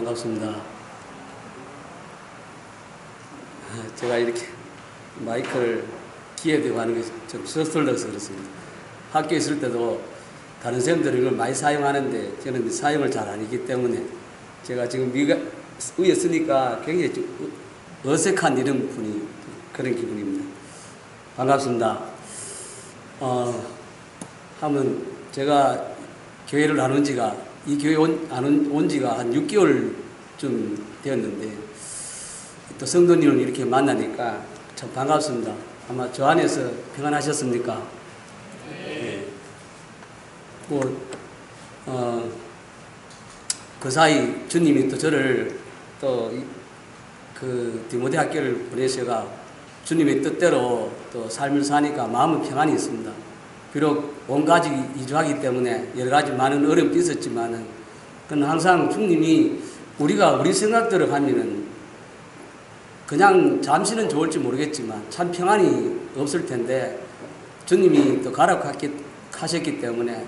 반갑습니다. 제가 이렇게 마이크를 귀에 대고 하는 게 좀 서툴러서 그렇습니다. 학교에 있을 때도 다른 선생님들이 이걸 많이 사용하는데 저는 사용을 잘 안 하기 때문에 제가 지금 위에 쓰니까 굉장히 좀 어색한 이런 그런 기분입니다. 반갑습니다. 하면 제가 교회를 안 온 지가 이 교회 온 지가 한 6개월쯤 되었는데 또 성도님을 이렇게 만나니까 참 반갑습니다. 아마 저 안에서 평안하셨습니까? 네. 그 사이 주님이 또 저를 또 그 디모데 학교를 보내셔가 주님의 뜻대로 또 삶을 사니까 마음은 평안이 있습니다. 비록 온 가족이 이주하기 때문에 여러 가지 많은 어려움도 있었지만은 그건 항상 주님이 우리가 우리 생각대로 하면은 그냥 잠시는 좋을지 모르겠지만 참 평안이 없을 텐데 주님이 또 가라고 하셨기 때문에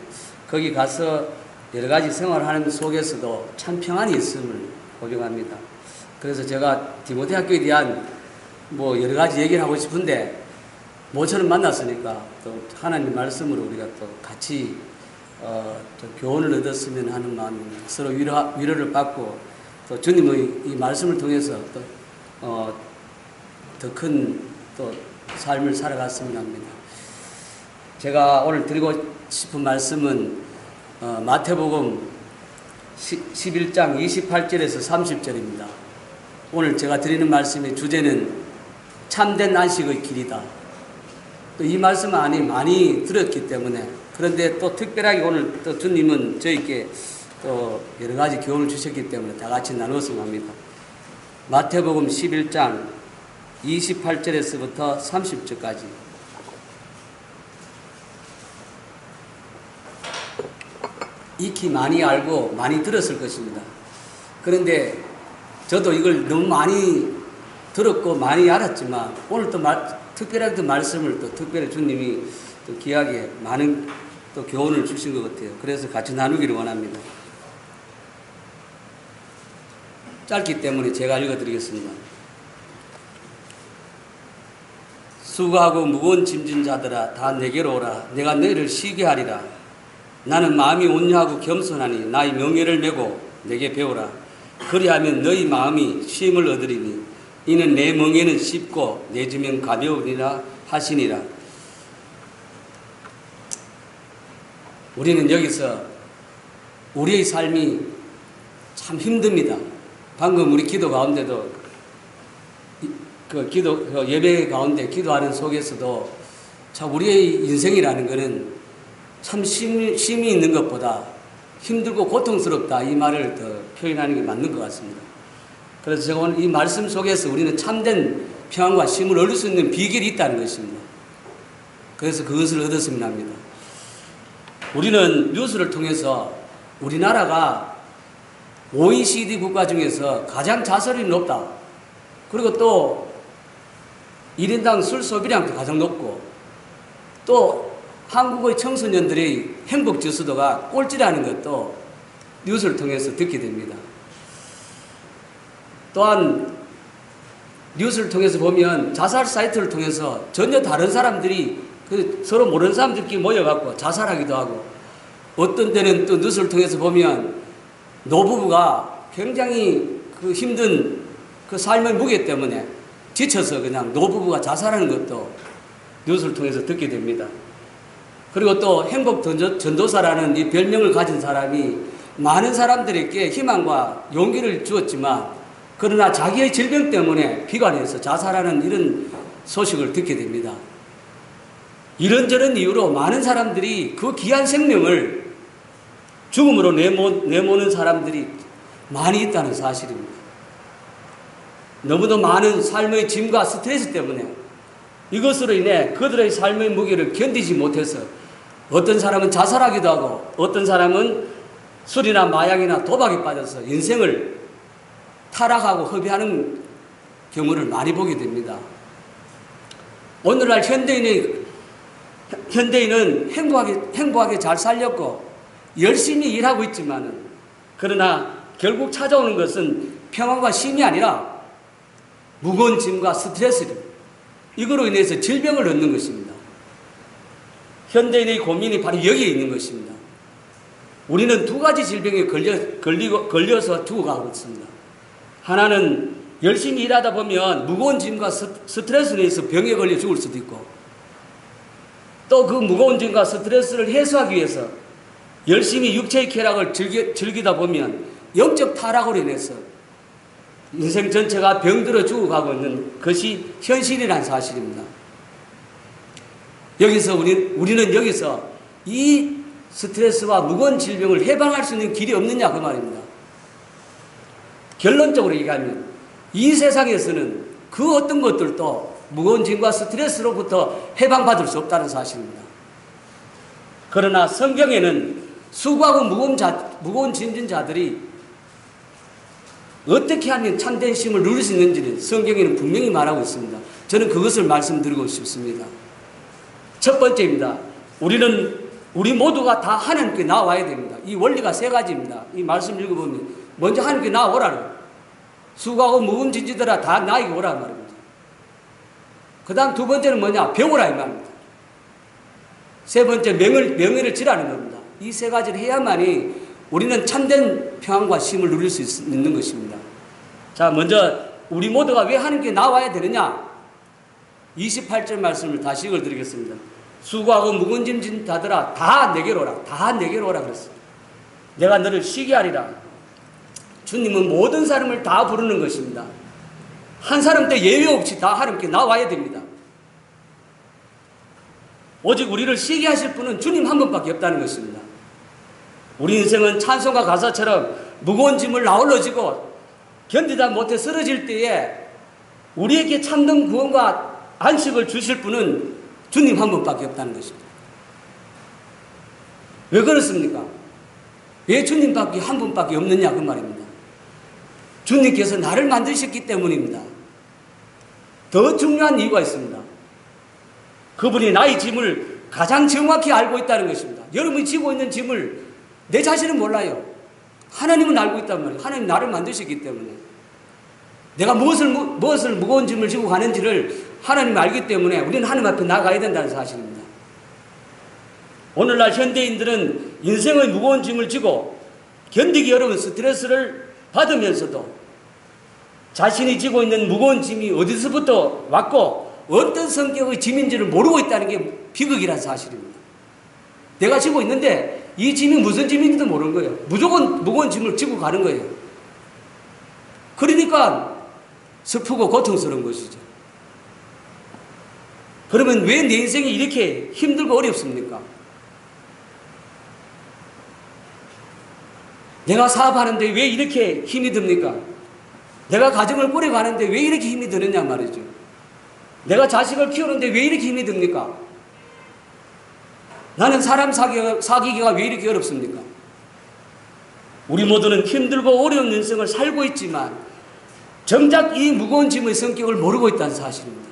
거기 가서 여러 가지 생활하는 속에서도 참 평안이 있음을 고백합니다. 그래서 제가 디모데 학교에 대한 여러 가지 얘기를 하고 싶은데 모처럼 만났으니까 또 하나님 말씀으로 우리가 또 같이 또 교훈을 얻었으면 하는 마음입니다. 서로 위로를 받고 또 주님의 이 말씀을 통해서 또 더 큰 또 삶을 살아갔으면 합니다. 제가 오늘 드리고 싶은 말씀은 마태복음 11장 28절에서 30절입니다. 오늘 제가 드리는 말씀의 주제는 참된 안식의 길이다. 또 이 말씀은 많이 들었기 때문에 그런데 또 특별하게 오늘 또 주님은 저희께 또 여러 가지 교훈을 주셨기 때문에 다 같이 나누었으면 합니다. 마태복음 11장 28절에서부터 30절까지 익히 많이 알고 많이 들었을 것입니다. 그런데 저도 이걸 너무 많이 들었고 많이 알았지만 오늘 또 특별하게 말씀을 또 특별히 주님이 또 귀하게 많은 또 교훈을 주신 것 같아요. 그래서 같이 나누기를 원합니다. 짧기 때문에 제가 읽어드리겠습니다. 수고하고 무거운 짐진 자들아 다 내게로 오라. 내가 너희를 쉬게 하리라. 나는 마음이 온유하고 겸손하니 나의 명예를 메고 내게 배우라. 그리하면 너희 마음이 쉼을 얻으리니 이는 내 멍에는 쉽고 내 짐은 가벼우리라 하시니라. 우리는 여기서 우리의 삶이 참 힘듭니다. 방금 우리 기도 가운데도 예배 가운데 기도하는 속에서도 참 우리의 인생이라는 것은 참 쉼이 있는 것보다 힘들고 고통스럽다 이 말을 더 표현하는 게 맞는 것 같습니다. 그래서 제가 오늘 이 말씀 속에서 우리는 참된 평안과 쉼을 얻을 수 있는 비결이 있다는 것입니다. 그래서 그것을 얻었으면 합니다. 우리는 뉴스를 통해서 우리나라가 OECD 국가 중에서 가장 자살률이 높다. 그리고 또 1인당 술 소비량도 가장 높고 또 한국의 청소년들의 행복 지수도가 꼴찌라는 것도 뉴스를 통해서 듣게 됩니다. 또한 뉴스를 통해서 보면 자살 사이트를 통해서 전혀 다른 사람들이 서로 모르는 사람들끼리 모여갖고 자살하기도 하고 어떤 때는 또 뉴스를 통해서 보면 노부부가 굉장히 힘든 삶의 무게 때문에 지쳐서 그냥 노부부가 자살하는 것도 뉴스를 통해서 듣게 됩니다. 그리고 또 행복 전도사라는 이 별명을 가진 사람이 많은 사람들에게 희망과 용기를 주었지만 그러나 자기의 질병 때문에 비관해서 자살하는 이런 소식을 듣게 됩니다. 이런저런 이유로 많은 사람들이 그 귀한 생명을 죽음으로 내모는 사람들이 많이 있다는 사실입니다. 너무도 많은 삶의 짐과 스트레스 때문에 이것으로 인해 그들의 삶의 무게를 견디지 못해서 어떤 사람은 자살하기도 하고 어떤 사람은 술이나 마약이나 도박에 빠져서 인생을 타락하고 허비하는 경우를 많이 보게 됩니다. 오늘날 현대인은 행복하게 잘 살렸고 열심히 일하고 있지만은 그러나 결국 찾아오는 것은 평안과 쉼이 아니라 무거운 짐과 스트레스를, 이거로 인해서 질병을 얻는 것입니다. 현대인의 고민이 바로 여기에 있는 것입니다. 우리는 두 가지 질병에 걸려서 죽어가고 있습니다. 하나는 열심히 일하다 보면 무거운 짐과 스트레스로 인해서 병에 걸려 죽을 수도 있고, 또 그 무거운 짐과 스트레스를 해소하기 위해서 열심히 육체의 쾌락을 즐기다 보면 영적 타락으로 인해서 인생 전체가 병들어 죽어가고 있는 것이 현실이라는 사실입니다. 여기서 우리는 여기서 이 스트레스와 무거운 질병을 해방할 수 있는 길이 없느냐 그 말입니다. 결론적으로 얘기하면 이 세상에서는 그 어떤 것들도 무거운 짐과 스트레스로부터 해방받을 수 없다는 사실입니다. 그러나 성경에는 수고하고 무거운 짐진 자들이 어떻게 하면 참된 쉼을 누릴 수 있는지는 성경에는 분명히 말하고 있습니다. 저는 그것을 말씀드리고 싶습니다. 첫 번째입니다. 우리 모두가 다 하나님께 나와야 됩니다. 이 원리가 세 가지입니다. 이 말씀 읽어보면 먼저 하나님께 나오라는, 수고하고 무거운 짐지들아 다 나에게 오라 말입니다. 그 다음 두 번째는 뭐냐? 배우라 이 말입니다. 세 번째 명예를 지라는 겁니다. 이 세 가지를 해야만이 우리는 참된 평안과 쉼을 누릴 수 있는 것입니다. 자, 먼저 우리 모두가 왜 하나님께 나와야 되느냐? 28절 말씀을 다시 읽어드리겠습니다. 수고하고 무거운 짐진 자들아 다 내게로 오라. 다 내게로 오라 그랬습니다. 내가 너를 쉬게 하리라. 주님은 모든 사람을 다 부르는 것입니다. 한 사람도 예외 없이 다 하나님께 나와야 됩니다. 오직 우리를 쉬게 하실 분은 주님 한 분밖에 없다는 것입니다. 우리 인생은 찬송가 가사처럼 무거운 짐을 나홀로 지고 견디다 못해 쓰러질 때에 우리에게 참된 구원과 안식을 주실 분은 주님 한 분밖에 없다는 것입니다. 왜 그렇습니까? 왜 주님밖에 한 분밖에 없느냐 그 말입니다. 주님께서 나를 만드셨기 때문입니다. 더 중요한 이유가 있습니다. 그분이 나의 짐을 가장 정확히 알고 있다는 것입니다. 여러분이 지고 있는 짐을 내 자신은 몰라요. 하나님은 알고 있단 말이에요. 하나님 나를 만드셨기 때문에. 내가 무엇을 무거운 짐을 지고 가는지를 하나님이 알기 때문에 우리는 하나님 앞에 나가야 된다는 사실입니다. 오늘날 현대인들은 인생의 무거운 짐을 지고 견디기 어려운 스트레스를 받으면서도 자신이 지고 있는 무거운 짐이 어디서부터 왔고 어떤 성격의 짐인지를 모르고 있다는 게 비극이라는 사실입니다. 내가 지고 있는데 이 짐이 무슨 짐인지도 모르는 거예요. 무조건 무거운 짐을 지고 가는 거예요. 그러니까 슬프고 고통스러운 것이죠. 그러면 왜 내 인생이 이렇게 힘들고 어렵습니까? 내가 사업하는데 왜 이렇게 힘이 듭니까? 내가 가정을 꾸려가는데 왜 이렇게 힘이 드느냐 말이죠. 내가 자식을 키우는데 왜 이렇게 힘이 듭니까? 나는 사람 사귀기가 왜 이렇게 어렵습니까? 우리 모두는 힘들고 어려운 인생을 살고 있지만 정작 이 무거운 짐의 성격을 모르고 있다는 사실입니다.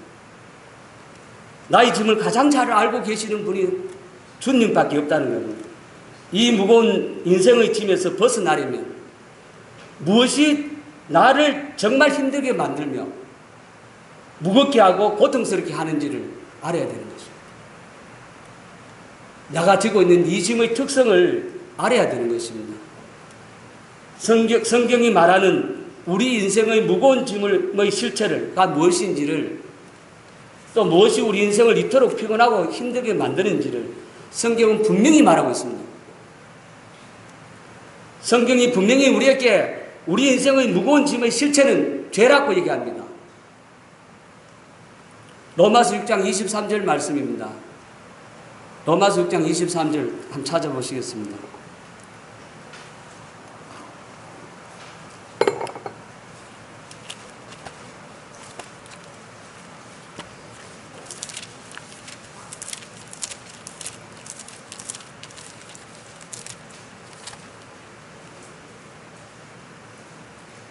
나의 짐을 가장 잘 알고 계시는 분이 주님밖에 없다는 겁니다. 이 무거운 인생의 짐에서 벗어나려면 무엇이 나를 정말 힘들게 만들며 무겁게 하고 고통스럽게 하는지를 알아야 되는 것입니다. 내가 지고 있는 이 짐의 특성을 알아야 되는 것입니다. 성경이 말하는 우리 인생의 무거운 짐의 실체가 무엇인지를, 또 무엇이 우리 인생을 이토록 피곤하고 힘들게 만드는지를 성경은 분명히 말하고 있습니다. 성경이 분명히 우리에게 우리 인생의 무거운 짐의 실체는 죄라고 얘기합니다. 로마서 6장 23절 말씀입니다. 로마서 6장 23절 한번 찾아보시겠습니다.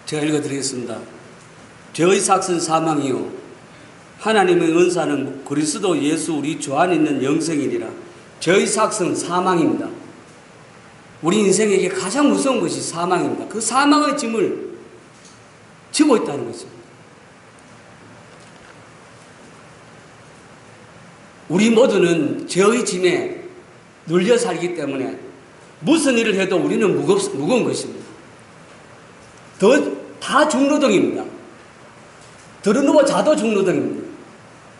제가 읽어드리겠습니다. 죄의 삭은 사망이요 하나님의 은사는 그리스도 예수 우리 주 안에 있는 영생이니라. 죄의 삭은 사망입니다. 우리 인생에게 가장 무서운 것이 사망입니다. 그 사망의 짐을 지고 있다는 것입니다. 우리 모두는 죄의 짐에 눌려 살기 때문에 무슨 일을 해도 우리는 무거운 것입니다. 다 중노동입니다. 들어누워 자도 중노동입니다.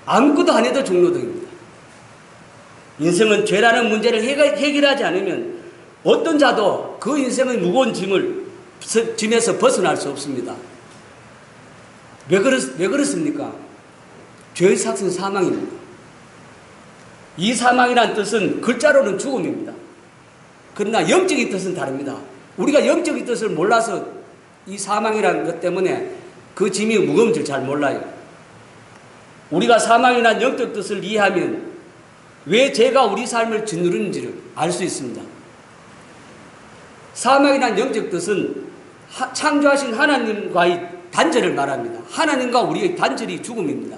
아무것도 안 해도 중노동입니다. 인생은 죄라는 문제를 해결하지 않으면 어떤 자도 그 인생의 무거운 짐에서 벗어날 수 없습니다. 왜 그렇습니까? 죄의 삭은 사망입니다. 이 사망이란 뜻은 글자로는 죽음입니다. 그러나 영적인 뜻은 다릅니다. 우리가 영적인 뜻을 몰라서 이 사망이라는 것 때문에 그 짐이 무거운 줄 잘 몰라요. 우리가 사망이란 영적 뜻을 이해하면 왜 죄가 우리 삶을 짓누르는지를 알 수 있습니다. 사망이란 영적 뜻은 창조하신 하나님과의 단절을 말합니다. 하나님과 우리의 단절이 죽음입니다.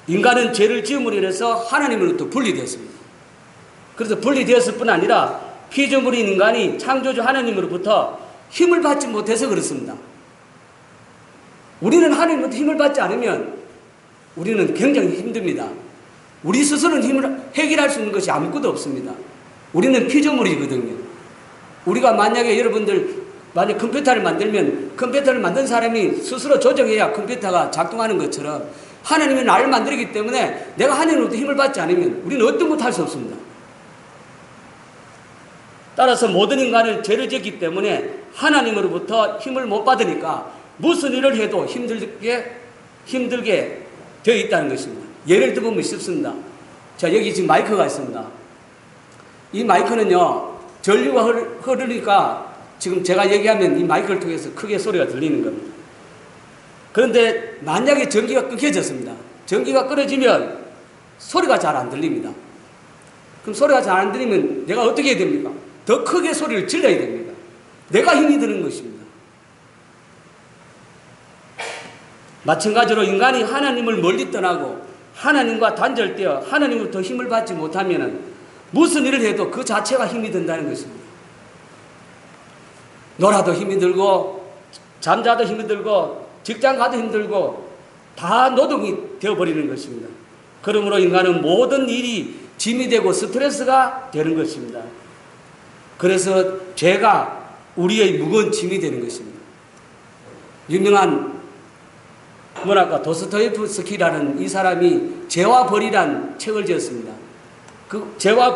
인간은 죄를 지음으로 인해서 하나님으로부터 분리되었습니다. 그래서 분리되었을 뿐 아니라 피조물인 인간이 창조주 하나님으로부터 힘을 받지 못해서 그렇습니다. 우리는 하나님으로부터 힘을 받지 않으면 우리는 굉장히 힘듭니다. 우리 스스로는 힘을 해결할 수 있는 것이 아무것도 없습니다. 우리는 피조물이거든요. 우리가 만약에 여러분들 만약 컴퓨터를 만들면 컴퓨터를 만든 사람이 스스로 조정해야 컴퓨터가 작동하는 것처럼 하나님이 나를 만들기 때문에 내가 하나님으로부터 힘을 받지 않으면 우리는 어떤 것도 할 수 없습니다. 따라서 모든 인간은 죄를 지었기 때문에 하나님으로부터 힘을 못 받으니까 무슨 일을 해도 힘들게 되어 있다는 것입니다. 예를 들면 쉽습니다. 자, 여기 지금 마이크가 있습니다. 이 마이크는요, 전류가 흐르니까 지금 제가 얘기하면 이 마이크를 통해서 크게 소리가 들리는 겁니다. 그런데 만약에 전기가 끊겨졌습니다. 전기가 끊어지면 소리가 잘 안 들립니다. 그럼 소리가 잘 안 들리면 내가 어떻게 해야 됩니까? 더 크게 소리를 질러야 됩니다. 내가 힘이 드는 것입니다. 마찬가지로 인간이 하나님을 멀리 떠나고 하나님과 단절되어 하나님으로부터 힘을 받지 못하면 무슨 일을 해도 그 자체가 힘이 든다는 것입니다. 놀아도 힘이 들고 잠자도 힘이 들고 직장 가도 힘들고 다 노동이 되어버리는 것입니다. 그러므로 인간은 모든 일이 짐이 되고 스트레스가 되는 것입니다. 그래서 죄가 우리의 무거운 짐이 되는 것입니다. 유명한 문학가 도스토옙스키라는 이 사람이 죄와 벌이란 책을 지었습니다. 그 죄와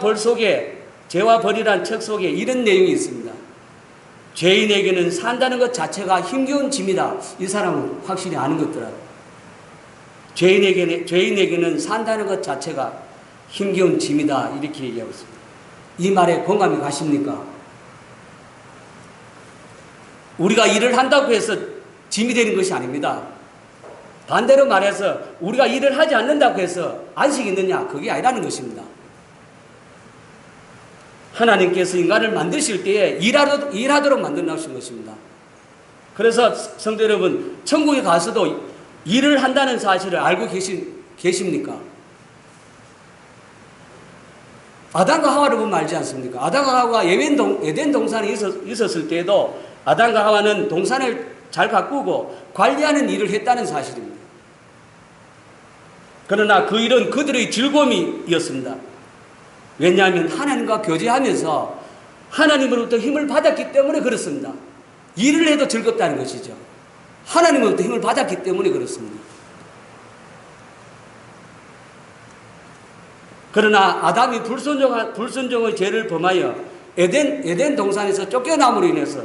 벌이란 책 속에 이런 내용이 있습니다. 죄인에게는 산다는 것 자체가 힘겨운 짐이다. 이 사람은 확실히 아는 것더라고요. 죄인에게는 산다는 것 자체가 힘겨운 짐이다. 이렇게 얘기하고 있습니다. 이 말에 공감이 가십니까? 우리가 일을 한다고 해서 짐이 되는 것이 아닙니다. 반대로 말해서 우리가 일을 하지 않는다고 해서 안식이 있느냐? 그게 아니라는 것입니다. 하나님께서 인간을 만드실 때에 일하도록 만들어 놓으신 것입니다. 그래서 성도 여러분, 천국에 가서도 일을 한다는 사실을 알고 계십니까? 아담과 하와를 보면 알지 않습니까? 아담과 하와가 에덴 동산에 있었을 때에도 아담과 하와는 동산을 잘 가꾸고 관리하는 일을 했다는 사실입니다. 그러나 그 일은 그들의 즐거움이었습니다. 왜냐하면 하나님과 교제하면서 하나님으로부터 힘을 받았기 때문에 그렇습니다. 일을 해도 즐겁다는 것이죠. 하나님으로부터 힘을 받았기 때문에 그렇습니다. 그러나 아담이 불순종의 죄를 범하여 에덴 동산에서 쫓겨남으로 인해서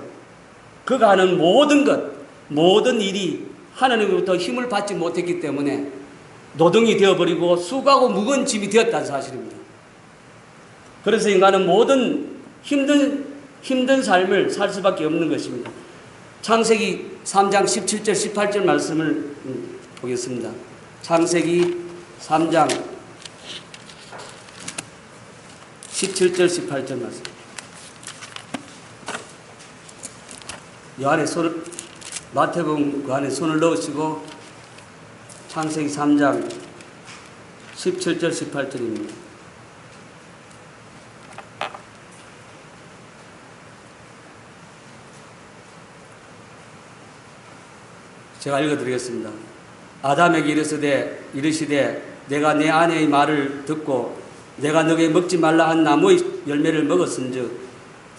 그가 하는 모든 일이 하나님으로부터 힘을 받지 못했기 때문에 노동이 되어버리고 수고하고 무거운 짐이 되었다는 사실입니다. 그래서 인간은 모든 힘든 삶을 살 수밖에 없는 것입니다. 창세기 3장 17절 18절 말씀을 보겠습니다. 창세기 3장 17절 18절 말씀. 이 안에 마태복음 그 안에 손을 넣으시고 창세기 3장 17절 18절입니다. 제가 읽어드리겠습니다. 아담에게 이르시되 내가 내 아내의 말을 듣고 내가 너에게 먹지 말라 한 나무의 열매를 먹었은즉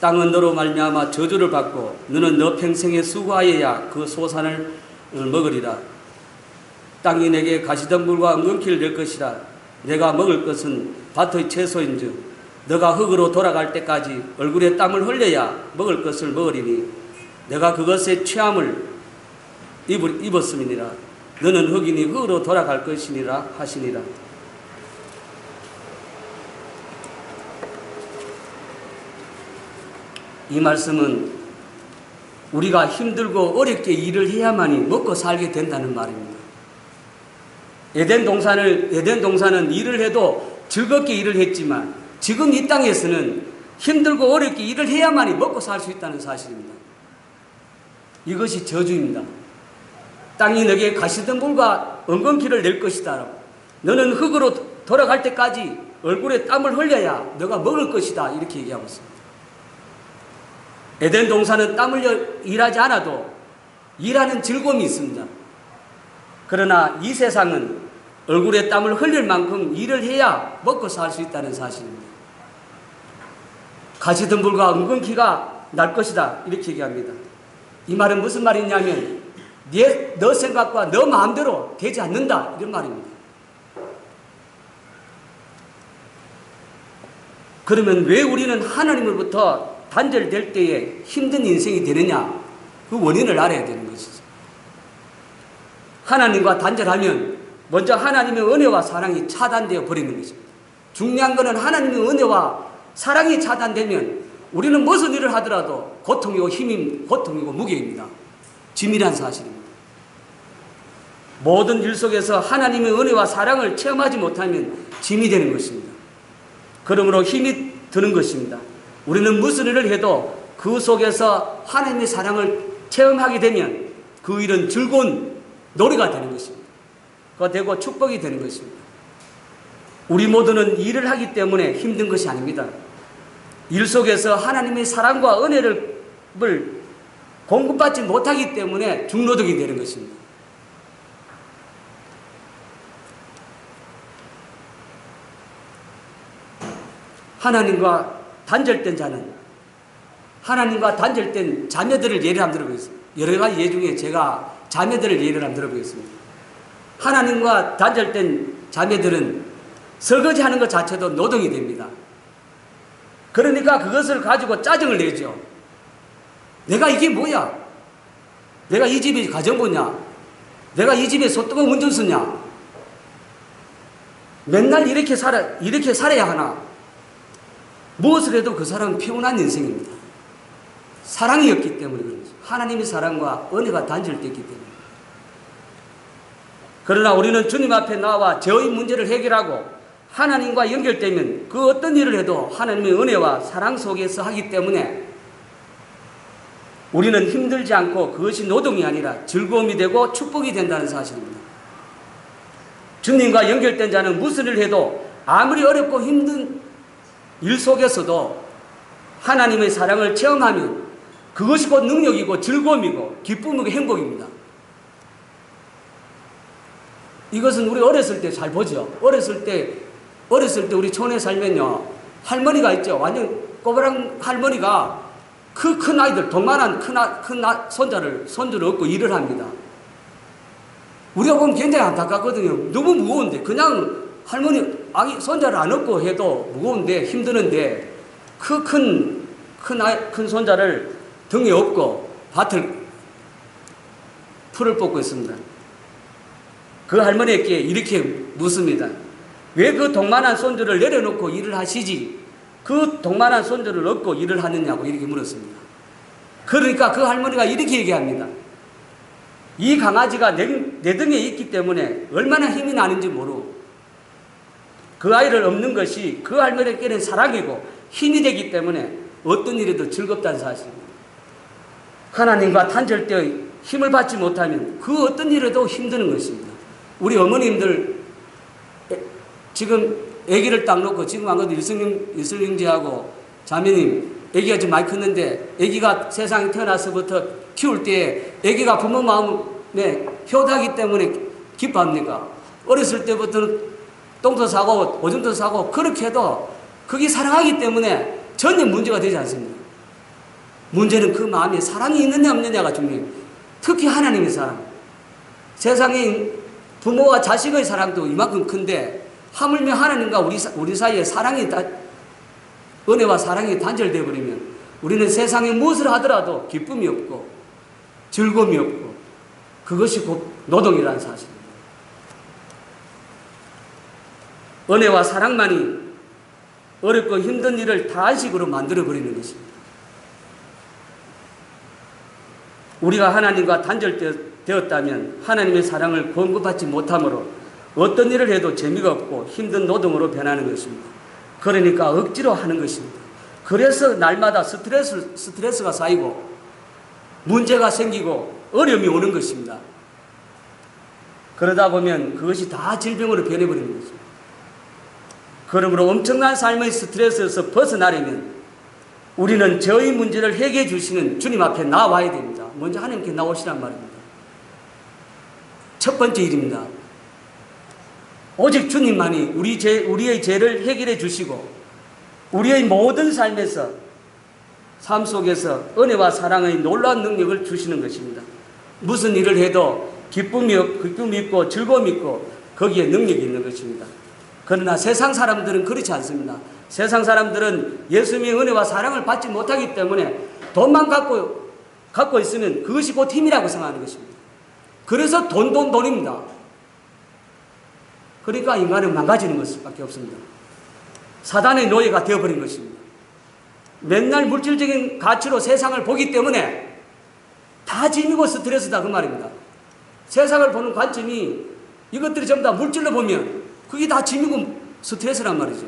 땅은 너로 말미암아 저주를 받고 너는 너 평생에 수고하여야 그 소산을 먹으리라. 땅이 내게 가시덤불과 엉겅퀴를 낼 것이라. 내가 먹을 것은 밭의 채소인즉 너가 흙으로 돌아갈 때까지 얼굴에 땀을 흘려야 먹을 것을 먹으리니 내가 그것의 취함을 입었음이니라. 너는 흙이니 흙으로 돌아갈 것이니라 하시니라. 이 말씀은 우리가 힘들고 어렵게 일을 해야만이 먹고 살게 된다는 말입니다. 에덴 동산은 일을 해도 즐겁게 일을 했지만 지금 이 땅에서는 힘들고 어렵게 일을 해야만이 먹고 살 수 있다는 사실입니다. 이것이 저주입니다. 땅이 너에게 가시덤불과 엉겅퀴를 낼 것이다. 너는 흙으로 돌아갈 때까지 얼굴에 땀을 흘려야 너가 먹을 것이다. 이렇게 얘기하고 있습니다. 에덴 동산은 땀 흘려 일하지 않아도 일하는 즐거움이 있습니다. 그러나 이 세상은 얼굴에 땀을 흘릴 만큼 일을 해야 먹고 살 수 있다는 사실입니다. 가시덤불과 엉겅퀴가 날 것이다. 이렇게 얘기합니다. 이 말은 무슨 말이냐면 너 생각과 너 마음대로 되지 않는다. 이런 말입니다. 그러면 왜 우리는 하나님으로부터 단절될 때에 힘든 인생이 되느냐? 그 원인을 알아야 되는 것이죠. 하나님과 단절하면 먼저 하나님의 은혜와 사랑이 차단되어 버리는 것입니다. 중요한 것은 하나님의 은혜와 사랑이 차단되면 우리는 무슨 일을 하더라도 고통이고 무게입니다. 짐이란 사실입니다. 모든 일 속에서 하나님의 은혜와 사랑을 체험하지 못하면 짐이 되는 것입니다. 그러므로 힘이 드는 것입니다. 우리는 무슨 일을 해도 그 속에서 하나님의 사랑을 체험하게 되면 그 일은 즐거운 놀이가 되는 것입니다. 그가 되고 축복이 되는 것입니다. 우리 모두는 일을 하기 때문에 힘든 것이 아닙니다. 일 속에서 하나님의 사랑과 은혜를 공급받지 못하기 때문에 중노동이 되는 것입니다. 하나님과 단절된 자는 하나님과 단절된 자녀들을 예를 한번 들어보겠습니다. 여러 가지 예 중에 제가 자매들을 예를 한번 들어보겠습니다. 하나님과 단절된 자매들은 설거지하는 것 자체도 노동이 됩니다. 그러니까 그것을 가지고 짜증을 내죠. 내가 이게 뭐야? 내가 이 집이 가정부냐? 내가 이 집에 소뚜껑 운전수냐? 맨날 이렇게 살아야 하나? 무엇을 해도 그 사람은 피곤한 인생입니다. 사랑이 없기 때문에 그런 거죠. 하나님의 사랑과 은혜가 단절됐기 때문에. 그러나 우리는 주님 앞에 나와 저의 문제를 해결하고 하나님과 연결되면 그 어떤 일을 해도 하나님의 은혜와 사랑 속에서 하기 때문에 우리는 힘들지 않고 그것이 노동이 아니라 즐거움이 되고 축복이 된다는 사실입니다. 주님과 연결된 자는 무슨 일을 해도 아무리 어렵고 힘든 일 속에서도 하나님의 사랑을 체험하면 그것이 곧 능력이고 즐거움이고 기쁨이고 행복입니다. 이것은 우리 어렸을 때 잘 보죠. 어렸을 때 우리 촌에 살면요, 할머니가 있죠. 완전 꼬부랑 할머니가 그 큰 아이들, 돈 많은 큰 손주를 얻고 일을 합니다. 우리가 보면 굉장히 안타깝거든요. 너무 무거운데 그냥 할머니 아기 손자를 안 얻고 해도 무거운데 힘드는데 그 큰 손자를 등에 업고 풀을 뽑고 있습니다. 그 할머니에게 이렇게 묻습니다. 왜 그 동만한 손주를 내려놓고 일을 하시지? 그 동만한 손주를 얻고 일을 하느냐고 이렇게 물었습니다. 그러니까 그 할머니가 이렇게 얘기합니다. 이 강아지가 내 등에 있기 때문에 얼마나 힘이 나는지 모르고 그 아이를 업는 것이 그 할머니에게는 사랑이고 힘이 되기 때문에 어떤 일에도 즐겁다는 사실입니다. 하나님과 단절되어 힘을 받지 못하면 그 어떤 일에도 힘드는 것입니다. 우리 어머님들 지금 아기를 딱 놓고 지금 안 그래도 일설영제하고 자매님 아기가 좀 많이 컸는데 아기가 세상에 태어나서부터 키울 때 아기가 부모 마음에 효도하기 때문에 기뻐합니까? 어렸을 때부터는 똥도 사고 오줌도 사고 그렇게 해도 그게 사랑하기 때문에 전혀 문제가 되지 않습니다. 문제는 그 마음에 사랑이 있느냐 없느냐가 중요해요. 특히 하나님의 사랑. 세상에 부모와 자식의 사랑도 이만큼 큰데 하물며 하나님과 우리 사이에 은혜와 사랑이 단절되어 버리면 우리는 세상에 무엇을 하더라도 기쁨이 없고 즐거움이 없고 그것이 곧 노동이라는 사실입니다. 은혜와 사랑만이 어렵고 힘든 일을 다한식으로 만들어버리는 것입니다. 우리가 하나님과 단절되었다면 하나님의 사랑을 공급받지 못하므로 어떤 일을 해도 재미가 없고 힘든 노동으로 변하는 것입니다. 그러니까 억지로 하는 것입니다. 그래서 날마다 스트레스가 쌓이고 문제가 생기고 어려움이 오는 것입니다. 그러다 보면 그것이 다 질병으로 변해버리는 것입니다. 그러므로 엄청난 삶의 스트레스에서 벗어나려면 우리는 저희 문제를 해결해 주시는 주님 앞에 나와야 됩니다. 먼저 하나님께 나오시란 말입니다. 첫 번째 일입니다. 오직 주님만이 우리의 죄를 해결해 주시고 우리의 모든 삶 속에서 은혜와 사랑의 놀라운 능력을 주시는 것입니다. 무슨 일을 해도 기쁨이 있고 즐거움이 있고 거기에 능력이 있는 것입니다. 그러나 세상 사람들은 그렇지 않습니다. 세상 사람들은 예수님의 은혜와 사랑을 받지 못하기 때문에 돈만 갖고 있으면 그것이 곧 힘이라고 생각하는 것입니다. 그래서 돈입니다. 그러니까 인간은 망가지는 것밖에 없습니다. 사단의 노예가 되어버린 것입니다. 맨날 물질적인 가치로 세상을 보기 때문에 다 짐이고 스트레스다 그 말입니다. 세상을 보는 관점이 이것들이 전부 다 물질로 보면 그게 다 짐이고 스트레스란 말이죠.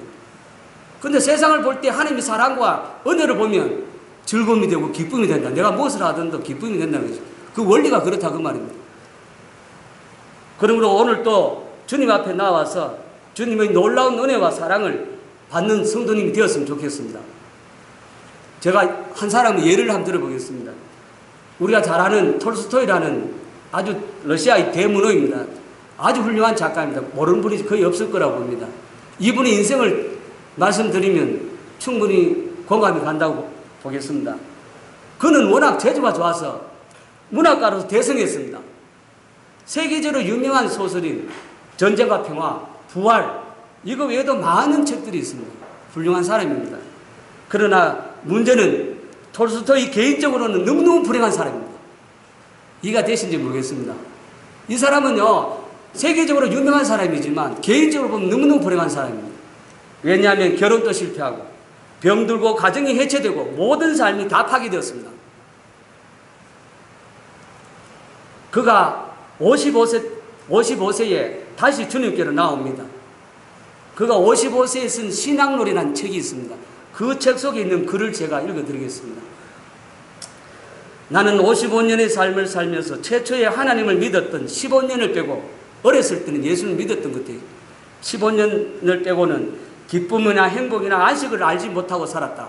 근데 세상을 볼 때 하나님의 사랑과 은혜를 보면 즐거움이 되고 기쁨이 된다. 내가 무엇을 하든 기쁨이 된다는 거죠. 그 원리가 그렇다 그 말입니다. 그러므로 오늘 또 주님 앞에 나와서 주님의 놀라운 은혜와 사랑을 받는 성도님이 되었으면 좋겠습니다. 제가 한 사람의 예를 한번 들어보겠습니다. 우리가 잘 아는 톨스토이라는 아주 러시아의 대문호입니다. 아주 훌륭한 작가입니다. 모르는 분이 거의 없을 거라고 봅니다. 이분의 인생을 말씀드리면 충분히 공감이 간다고 보겠습니다. 그는 워낙 재주가 좋아서 문학가로서 대성했습니다. 세계적으로 유명한 소설인 전쟁과 평화, 부활, 이거 외에도 많은 책들이 있습니다. 훌륭한 사람입니다. 그러나 문제는 톨스토이 개인적으로는 너무너무 불행한 사람입니다. 이해가 되신지 모르겠습니다. 이 사람은요, 세계적으로 유명한 사람이지만 개인적으로 보면 너무너무 불행한 사람입니다. 왜냐하면 결혼도 실패하고 병들고 가정이 해체되고 모든 삶이 다 파괴되었습니다. 그가 55세에 다시 주님께로 나옵니다. 그가 55세에 쓴 신앙론이라는 책이 있습니다. 그 책 속에 있는 글을 제가 읽어드리겠습니다. 나는 55년의 삶을 살면서 최초에 하나님을 믿었던 15년을 빼고 어렸을 때는 예수를 믿었던 것 같아요. 15년을 빼고는 기쁨이나 행복이나 안식을 알지 못하고 살았다.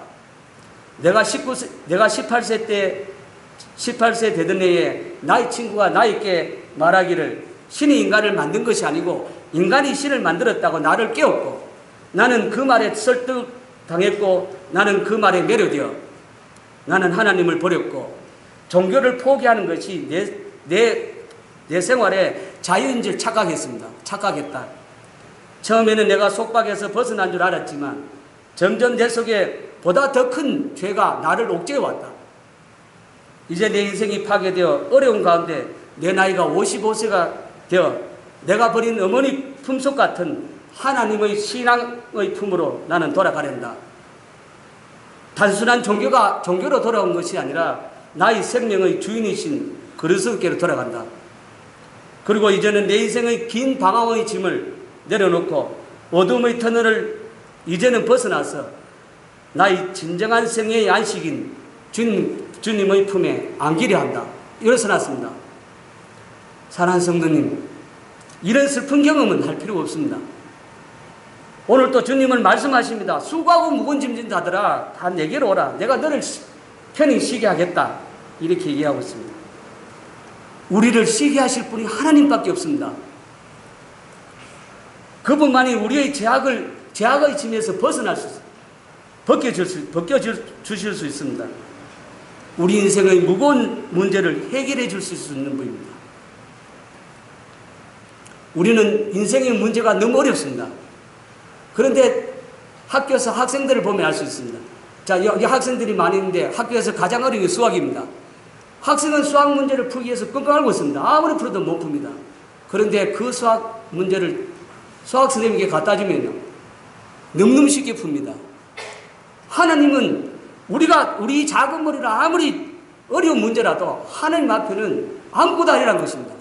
내가 18세 되던 해에 나의 친구가 나에게 말하기를 신이 인간을 만든 것이 아니고 인간이 신을 만들었다고 나를 깨웠고 나는 그 말에 설득당했고 나는 그 말에 매료되어 나는 하나님을 버렸고 종교를 포기하는 것이 내 생활에 자유인 줄 착각했다. 처음에는 내가 속박에서 벗어난 줄 알았지만 점점 내 속에 보다 더 큰 죄가 나를 옥죄해왔다. 이제 내 인생이 파괴되어 어려운 가운데 내 나이가 55세가 되어 내가 버린 어머니 품속 같은 하나님의 신앙의 품으로 나는 돌아가련다. 단순한 종교로 돌아온 것이 아니라 나의 생명의 주인이신 그리스도께로 돌아간다. 그리고 이제는 내 인생의 긴 방황의 짐을 내려놓고 어둠의 터널을 이제는 벗어나서 나의 진정한 생애의 안식인 주님의 품에 안기려 한다. 일어서놨습니다. 사랑하는 성도님, 이런 슬픈 경험은 할 필요가 없습니다. 오늘 또 주님은 말씀하십니다. 수고하고 무거운 짐진 자들아 다 내게로 오라. 내가 너를 편히 쉬게 하겠다. 이렇게 얘기하고 있습니다. 우리를 쉬게 하실 분이 하나님밖에 없습니다. 그분만이 우리의 제약의 짐에서 벗어날 수 있습니다. 벗겨주실 수 있습니다. 우리 인생의 무거운 문제를 해결해 줄 수 있는 분입니다. 우리는 인생의 문제가 너무 어렵습니다. 그런데 학교에서 학생들을 보면 알 수 있습니다. 자, 여기 학생들이 많이 있는데 학교에서 가장 어려운 게 수학입니다. 학생은 수학 문제를 풀기 위해서 끙끙 앓고 있습니다. 아무리 풀어도 못 풉니다. 그런데 그 수학 문제를 수학 선생님에게 갖다 주면요, 너무너무 쉽게 풉니다. 하나님은 우리 작은 머리로 아무리 어려운 문제라도 하나님 앞에는 아무것도 아니라는 것입니다.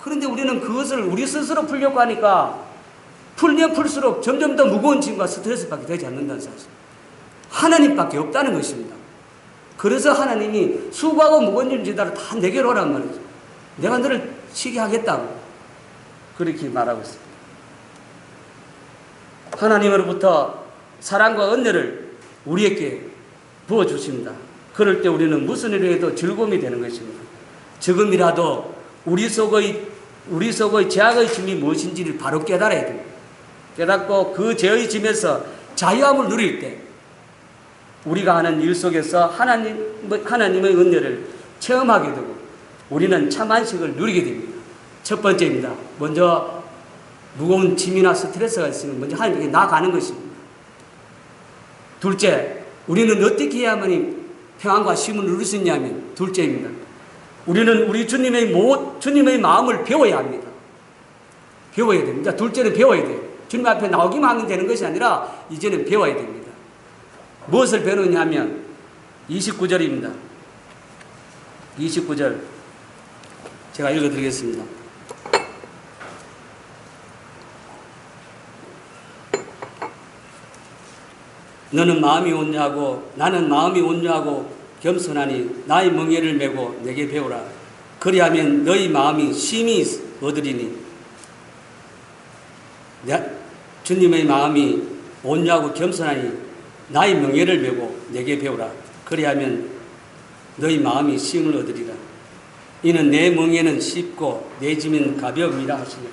그런데 우리는 그것을 우리 스스로 풀려고 하니까 풀면 풀수록 점점 더 무거운 짐과 스트레스밖에 되지 않는다는 사실. 하나님밖에 없다는 것입니다. 그래서 하나님이 수고하고 무거운 일 지다를 다 내게로 오란 말이죠. 내가 너를 쉬게 하겠다고 그렇게 말하고 있습니다. 하나님으로부터 사랑과 은혜를 우리에게 부어주십니다. 그럴 때 우리는 무슨 일을 해도 즐거움이 되는 것입니다. 지금이라도 우리 속의 죄악의 짐이 무엇인지를 바로 깨달아야 됩니다. 깨닫고 그 죄의 짐에서 자유함을 누릴 때 우리가 하는 일 속에서 하나님의 은혜를 체험하게 되고 우리는 참 안식을 누리게 됩니다. 첫 번째입니다. 먼저 무거운 짐이나 스트레스가 있으면 먼저 하나님께 나아가는 것입니다. 둘째, 우리는 어떻게 해야만 평안과 쉼을 누릴 수 있냐면, 둘째입니다. 우리는 우리 주님의 마음을 배워야 합니다. 배워야 됩니다. 둘째는 배워야 돼요. 주님 앞에 나오기만 하면 되는 것이 아니라 이제는 배워야 됩니다. 무엇을 배우느냐 하면 29절입니다. 29절 제가 읽어드리겠습니다. 나는 마음이 온유하고 겸손하니 나의 멍에를 메고 내게 배우라. 그리하면 너희 마음이 쉼이 얻으리니. 주님의 마음이 온유하고 겸손하니 나의 멍에를 메고 내게 배우라. 그리하면 너희 마음이 쉼을 얻으리라. 이는 내 멍에는 쉽고 내 짐은 가벼움이라 하시니라.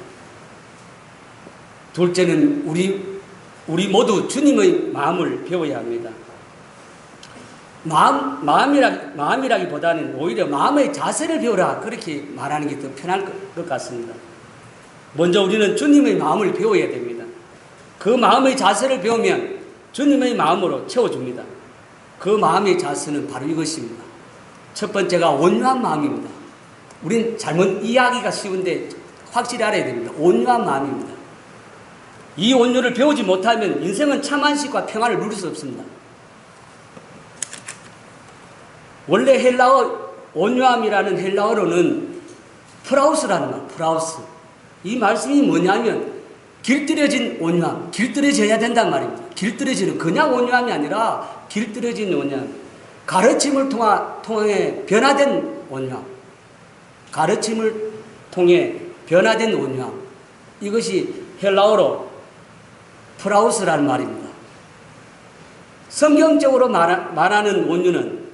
둘째는 우리 모두 주님의 마음을 배워야 합니다. 마음이라기보다는 오히려 마음의 자세를 배우라, 그렇게 말하는 게 더 편할 것 같습니다. 먼저 우리는 주님의 마음을 배워야 됩니다. 그 마음의 자세를 배우면 주님의 마음으로 채워줍니다. 그 마음의 자세는 바로 이것입니다. 첫 번째가 온유한 마음입니다. 우린 잘못 이해하기가 쉬운데 확실히 알아야 됩니다. 온유한 마음입니다. 이 온유를 배우지 못하면 인생은 참 안식과 평안을 누릴 수 없습니다. 원래 온유함이라는 헬라어로는 프라우스라는 말, 프라우스. 이 말씀이 뭐냐면 길들여진 온유함, 길들여져야 된단 말입니다. 길들여지는 그냥 온유함이 아니라 길들여진 온유함, 가르침을 통해 변화된 온유함, 가르침을 통해 변화된 온유함, 이것이 헬라어로 프라우스라는 말입니다. 성경적으로 말하는 온유는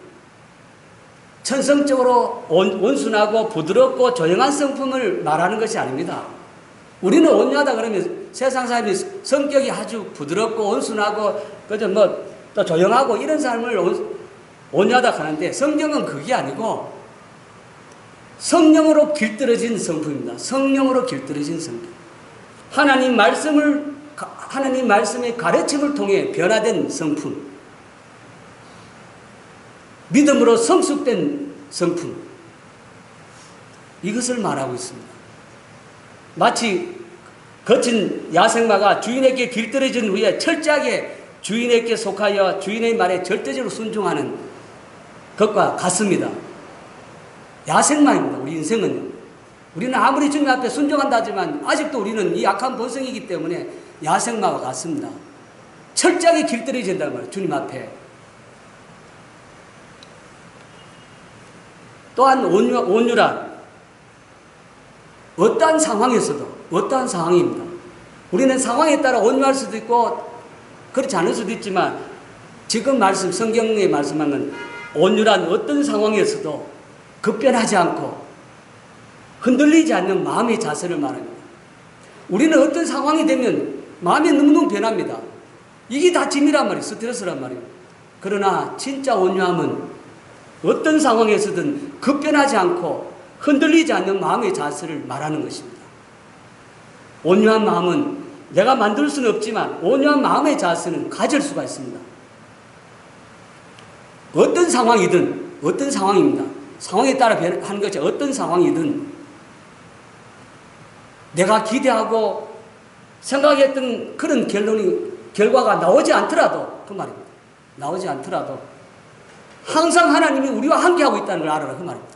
천성적으로 온순하고 부드럽고 조용한 성품을 말하는 것이 아닙니다. 우리는 온유하다 그러면 세상 사람이 성격이 아주 부드럽고 온순하고 또 조용하고 이런 삶을 온유하다 하는데, 성경은 그게 아니고 성령으로 길들여진 성품입니다. 성령으로 길들여진 성품. 하나님 말씀의 가르침을 통해 변화된 성품, 믿음으로 성숙된 성품, 이것을 말하고 있습니다. 마치 거친 야생마가 주인에게 길들여진 후에 철저하게 주인에게 속하여 주인의 말에 절대적으로 순종하는 것과 같습니다. 야생마입니다. 우리 인생은요. 우리는 아무리 주님 앞에 순종한다 하지만 아직도 우리는 이 악한 본성이기 때문에 야생마와 같습니다. 철저하게 길들여진다는 말이에요. 주님 앞에. 또한 온유란 어떠한 상황입니다. 우리는 상황에 따라 온유할 수도 있고 그렇지 않을 수도 있지만, 지금 성경에 말씀하는 온유란 어떤 상황에서도 급변하지 않고 흔들리지 않는 마음의 자세를 말합니다. 우리는 어떤 상황이 되면 마음이 너무너무 변합니다. 이게 다 짐이란 말이에요. 스트레스란 말이에요. 그러나 진짜 온유함은 어떤 상황에서든 급변하지 않고 흔들리지 않는 마음의 자세를 말하는 것입니다. 온유한 마음은 내가 만들 수는 없지만 온유한 마음의 자세는 가질 수가 있습니다. 어떤 상황이든 어떤 상황입니다. 상황에 따라 하는 것이 어떤 상황이든 내가 기대하고 생각했던 그런 결과가 나오지 않더라도 그 말입니다. 나오지 않더라도 항상 하나님이 우리와 함께하고 있다는 걸 알아라 그 말입니다.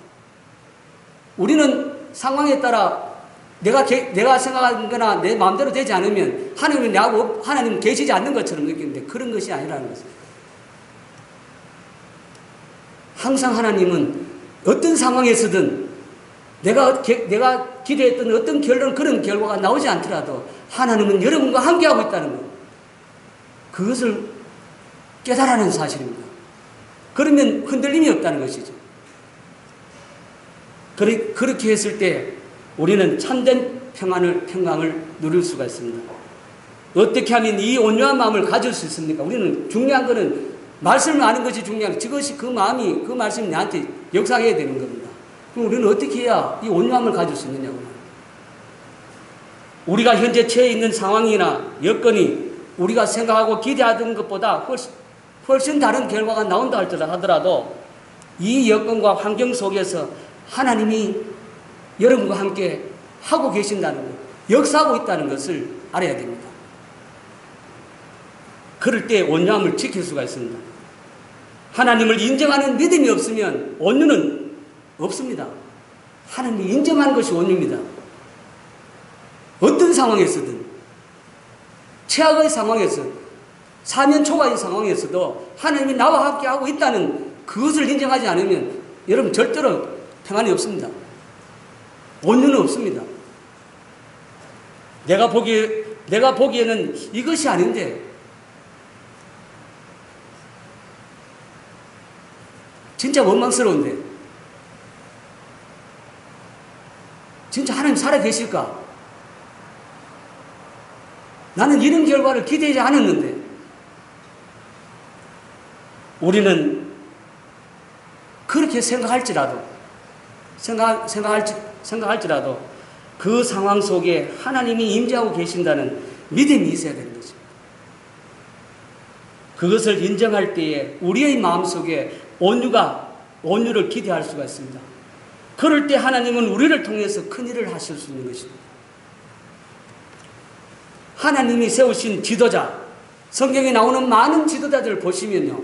우리는 상황에 따라 내가 생각한 거나 내 마음대로 되지 않으면 하나님은 나하고 하나님은 계시지 않는 것처럼 느끼는데 그런 것이 아니라는 것입니다. 항상 하나님은 어떤 상황에서든 내가 기대했던 어떤 그런 결과가 나오지 않더라도 하나님은 여러분과 함께하고 있다는 것. 그것을 깨달아는 사실입니다. 그러면 흔들림이 없다는 것이죠. 그렇게 했을 때 우리는 참된 평강을 누릴 수가 있습니다. 어떻게 하면 이 온유한 마음을 가질 수 있습니까? 우리는 중요한 것은 말씀을 아는 것이 중요한 그것이 그 말씀이 나한테 역사해야 되는 겁니다. 그럼 우리는 어떻게 해야 이 온유함을 가질 수 있느냐고. 우리가 현재 처해 있는 상황이나 여건이 우리가 생각하고 기대하던 것보다 훨씬 다른 결과가 나온다 하더라도 이 여건과 환경 속에서 하나님이 여러분과 함께 하고 계신다는 것, 역사하고 있다는 것을 알아야 됩니다. 그럴 때 온유함을 지킬 수가 있습니다. 하나님을 인정하는 믿음이 없으면 온유는 없습니다. 하나님이 인정하는 것이 온유입니다. 어떤 상황에서든 최악의 상황에서 사면 초과의 상황에서도 하나님이 나와 함께 하고 있다는 그것을 인정하지 않으면 여러분 절대로 평안이 없습니다. 온유는 없습니다. 내가 보기에는 이것이 아닌데 진짜 원망스러운데 진짜 하나님 살아계실까? 나는 이런 결과를 기대하지 않았는데 우리는 그렇게 생각할지라도 그 상황 속에 하나님이 임재하고 계신다는 믿음이 있어야 되는 것입니다. 그것을 인정할 때에 우리의 마음속에 온유를 기대할 수가 있습니다. 그럴 때 하나님은 우리를 통해서 큰 일을 하실 수 있는 것입니다. 하나님이 세우신 지도자, 성경에 나오는 많은 지도자들을 보시면요.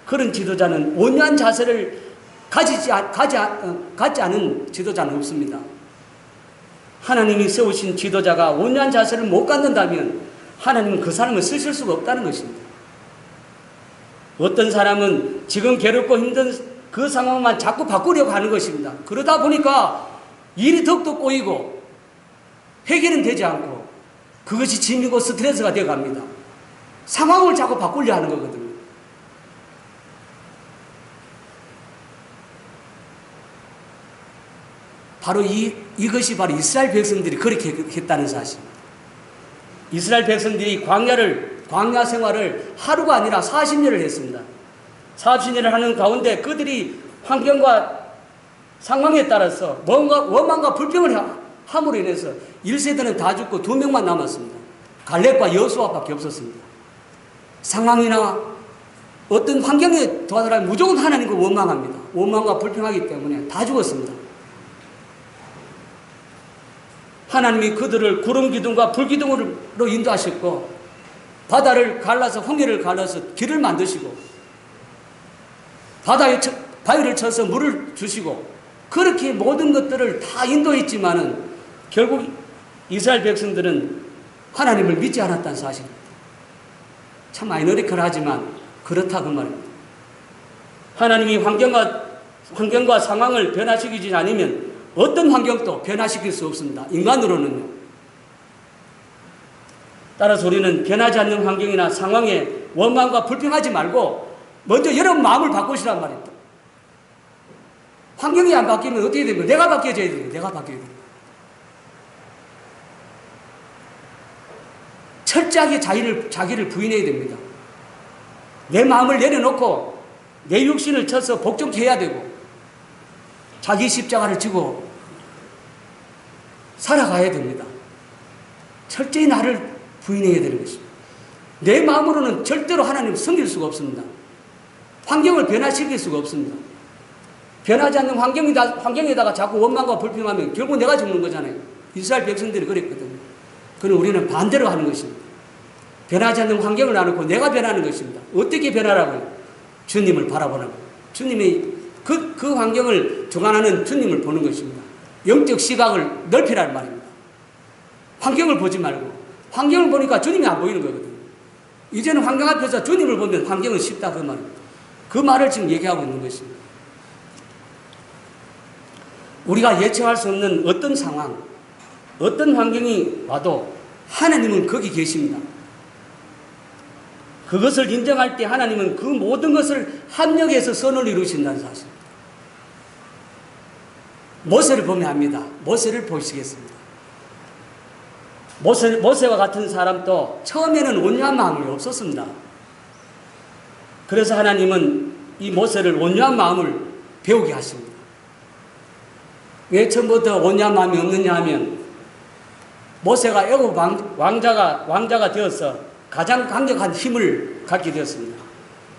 그런 지도자는 온유한 자세를 갖지 않은 지도자는 없습니다. 하나님이 세우신 지도자가 온유한 자세를 못 갖는다면 하나님은 그 사람을 쓰실 수가 없다는 것입니다. 어떤 사람은 지금 괴롭고 힘든 그 상황만 자꾸 바꾸려고 하는 것입니다. 그러다 보니까 일이 더욱더 꼬이고 해결은 되지 않고 그것이 짐이고 스트레스가 되어갑니다. 상황을 자꾸 바꾸려 하는 거거든요. 바로 이것이 바로 이스라엘 백성들이 그렇게 했다는 사실입니다. 이스라엘 백성들이 광야 생활을 하루가 아니라 40년을 했습니다. 40년을 하는 가운데 그들이 환경과 상황에 따라서 원망과 불평을 함으로 인해서 1세대는 다 죽고 2명만 남았습니다. 갈렙과 여호수아밖에 없었습니다. 상황이나 어떤 환경에 도와달라면 무조건 하나님을 원망합니다. 원망과 불평하기 때문에 다 죽었습니다. 하나님이 그들을 구름 기둥과 불 기둥으로 인도하셨고 바다를 갈라서 홍해를 갈라서 길을 만드시고 바다에 바위를 쳐서 물을 주시고 그렇게 모든 것들을 다 인도했지만은 결국 이스라엘 백성들은 하나님을 믿지 않았다는 사실입니다. 참 아이러니컬 하지만 그렇다 그 말입니다. 하나님이 환경과 상황을 변화시키지 않으면 어떤 환경도 변화시킬 수 없습니다. 인간으로는요. 따라서 우리는 변하지 않는 환경이나 상황에 원망과 불평하지 말고 먼저 여러분 마음을 바꾸시란 말입니다. 환경이 안 바뀌면 어떻게 됩니까? 내가 바뀌어져야 됩니다. 내가 바뀌어야 됩니다. 철저하게 자기를 부인해야 됩니다. 내 마음을 내려놓고 내 육신을 쳐서 복종해야 되고 자기 십자가를 지고 살아가야 됩니다. 철저히 나를 부인해야 되는 것입니다. 내 마음으로는 절대로 하나님을 섬길 수가 없습니다. 환경을 변화시킬 수가 없습니다. 변하지 않는 환경에다가 자꾸 원망과 불평하면 결국 내가 죽는 거잖아요. 이스라엘 백성들이 그랬거든요. 그럼 우리는 반대로 하는 것입니다. 변하지 않는 환경을 놔놓고 내가 변하는 것입니다. 어떻게 변하라고요? 주님을 바라보는 거예요. 주님이 그 환경을 주관하는 주님을 보는 것입니다. 영적 시각을 넓히라는 말입니다. 환경을 보지 말고 환경을 보니까 주님이 안 보이는 거거든요. 이제는 환경 앞에서 주님을 보면 환경은 쉽다 그 말입니다. 그 말을 지금 얘기하고 있는 것입니다. 우리가 예측할 수 없는 어떤 상황, 어떤 환경이 와도 하나님은 거기 계십니다. 그것을 인정할 때 하나님은 그 모든 것을 합력해서 선을 이루신다는 사실입니다. 모세를 보면 압니다. 모세를 보시겠습니다. 모세와 같은 사람도 처음에는 온유한 마음이 없었습니다. 그래서 하나님은 이 모세를 온유한 마음을 배우게 하십니다. 왜 처음부터 온유한 마음이 없느냐 하면 모세가 애굽 왕자가 되어서 가장 강력한 힘을 갖게 되었습니다.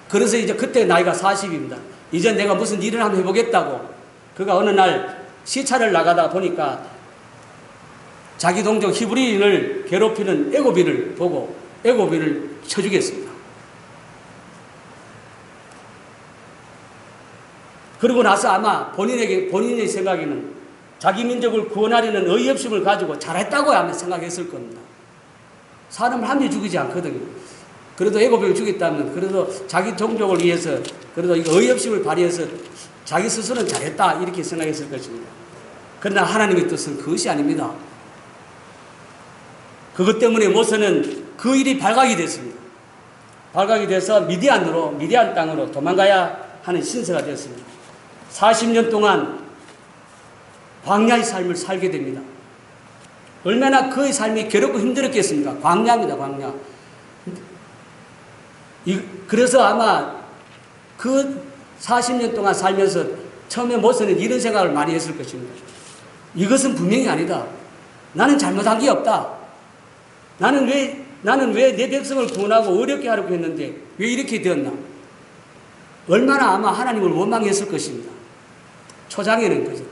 그래서 이제 그때 나이가 40입니다. 이제 내가 무슨 일을 한번 해보겠다고 그가 어느 날 시차를 나가다 보니까 자기 동족 히브리인을 괴롭히는 애굽인을 보고 애굽인을 쳐주겠습니다. 그러고 나서 아마 본인의 생각에는 자기 민족을 구원하려는 의협심을 가지고 잘했다고 아마 생각했을 겁니다. 사람을 함부로 죽이지 않거든요. 그래도 애굽인을 죽였다면 그래도 자기 종족을 위해서 그래도 이거 의협심을 발휘해서 자기 스스로는 잘했다 이렇게 생각했을 것입니다. 그러나 하나님의 뜻은 그것이 아닙니다. 그것 때문에 모세는 그 일이 발각이 됐습니다. 발각이 돼서 미디안 땅으로 도망가야 하는 신세가 되었습니다. 40년 동안 광야의 삶을 살게 됩니다. 얼마나 그의 삶이 괴롭고 힘들었겠습니까? 광야입니다, 광야. 그래서 아마 그 40년 동안 살면서 처음에 모세는 이런 생각을 많이 했을 것입니다. 이것은 분명히 아니다. 나는 잘못한 게 없다. 나는 왜 내 백성을 구원하고 어렵게 하려고 했는데 왜 이렇게 되었나? 얼마나 아마 하나님을 원망했을 것입니다. 초장에는 그죠.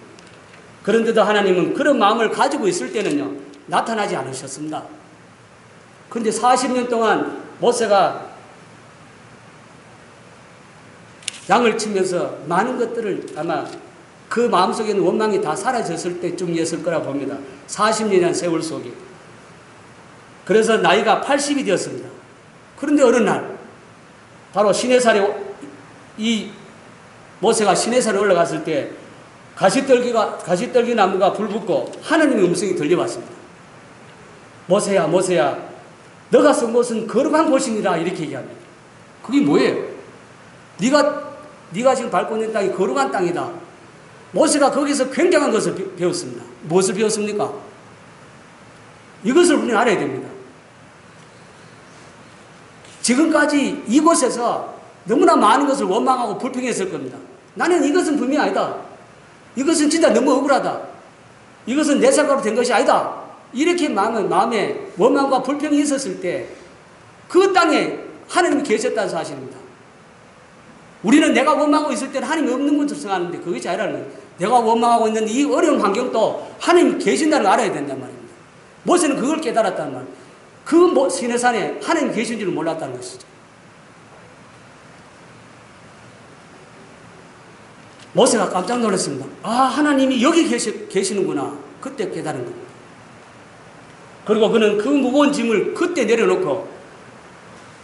그런데도 하나님은 그런 마음을 가지고 있을 때는요, 나타나지 않으셨습니다. 그런데 40년 동안 모세가 양을 치면서 많은 것들을 아마 그 마음속에 있는 원망이 다 사라졌을 때쯤이었을 거라 봅니다. 40년이라는 세월 속에. 그래서 나이가 80이 되었습니다. 그런데 어느 날 바로 시내산에 이 모세가 시내산에 올라갔을 때 가시떨기 나무가 불붙고 하나님의 음성이 들려왔습니다. 모세야 모세야 너가 쓴 곳은 거룩한 곳이니라 이렇게 얘기합니다. 그게 뭐예요? 네가 지금 밟고 있는 땅이 거룩한 땅이다. 모세가 거기서 굉장한 것을 배웠습니다. 무엇을 배웠습니까? 이것을 우리는 알아야 됩니다. 지금까지 이곳에서 너무나 많은 것을 원망하고 불평했을 겁니다. 나는 이것은 분명히 아니다. 이것은 진짜 너무 억울하다. 이것은 내 생각으로 된 것이 아니다. 이렇게 마음에 원망과 불평이 있었을 때 그 땅에 하나님이 계셨다는 사실입니다. 우리는 내가 원망하고 있을 때는 하나님이 없는 것으로 생각하는데 그것이 아니라는 거예요. 내가 원망하고 있는 이 어려운 환경도 하나님이 계신다는 걸 알아야 된단 말입니다. 모세는 그걸 깨달았다는 말입니다. 그 시내산에 하나님이 계신 줄을 몰랐다는 것이죠. 모세가 깜짝 놀랐습니다. 아, 하나님이 여기 계시는구나. 그때 깨달은 겁니다. 그리고 그는 그 무거운 짐을 그때 내려놓고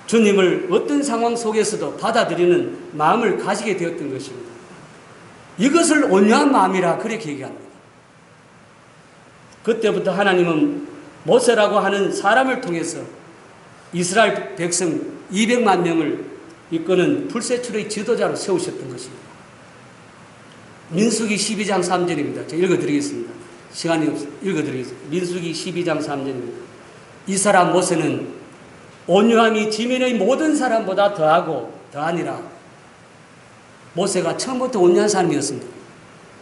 주님을 어떤 상황 속에서도 받아들이는 마음을 가지게 되었던 것입니다. 이것을 온유한 마음이라 그렇게 얘기합니다. 그때부터 하나님은 모세라고 하는 사람을 통해서 이스라엘 백성 200만 명을 이끄는 불세출의 지도자로 세우셨던 것입니다. 민수기 12장 3절입니다. 제가 읽어드리겠습니다. 시간이 없어 읽어드리겠습니다. 민수기 12장 3절입니다. 이 사람 모세는 온유함이 지면의 모든 사람보다 더하니라. 모세가 처음부터 온유한 사람이었습니다.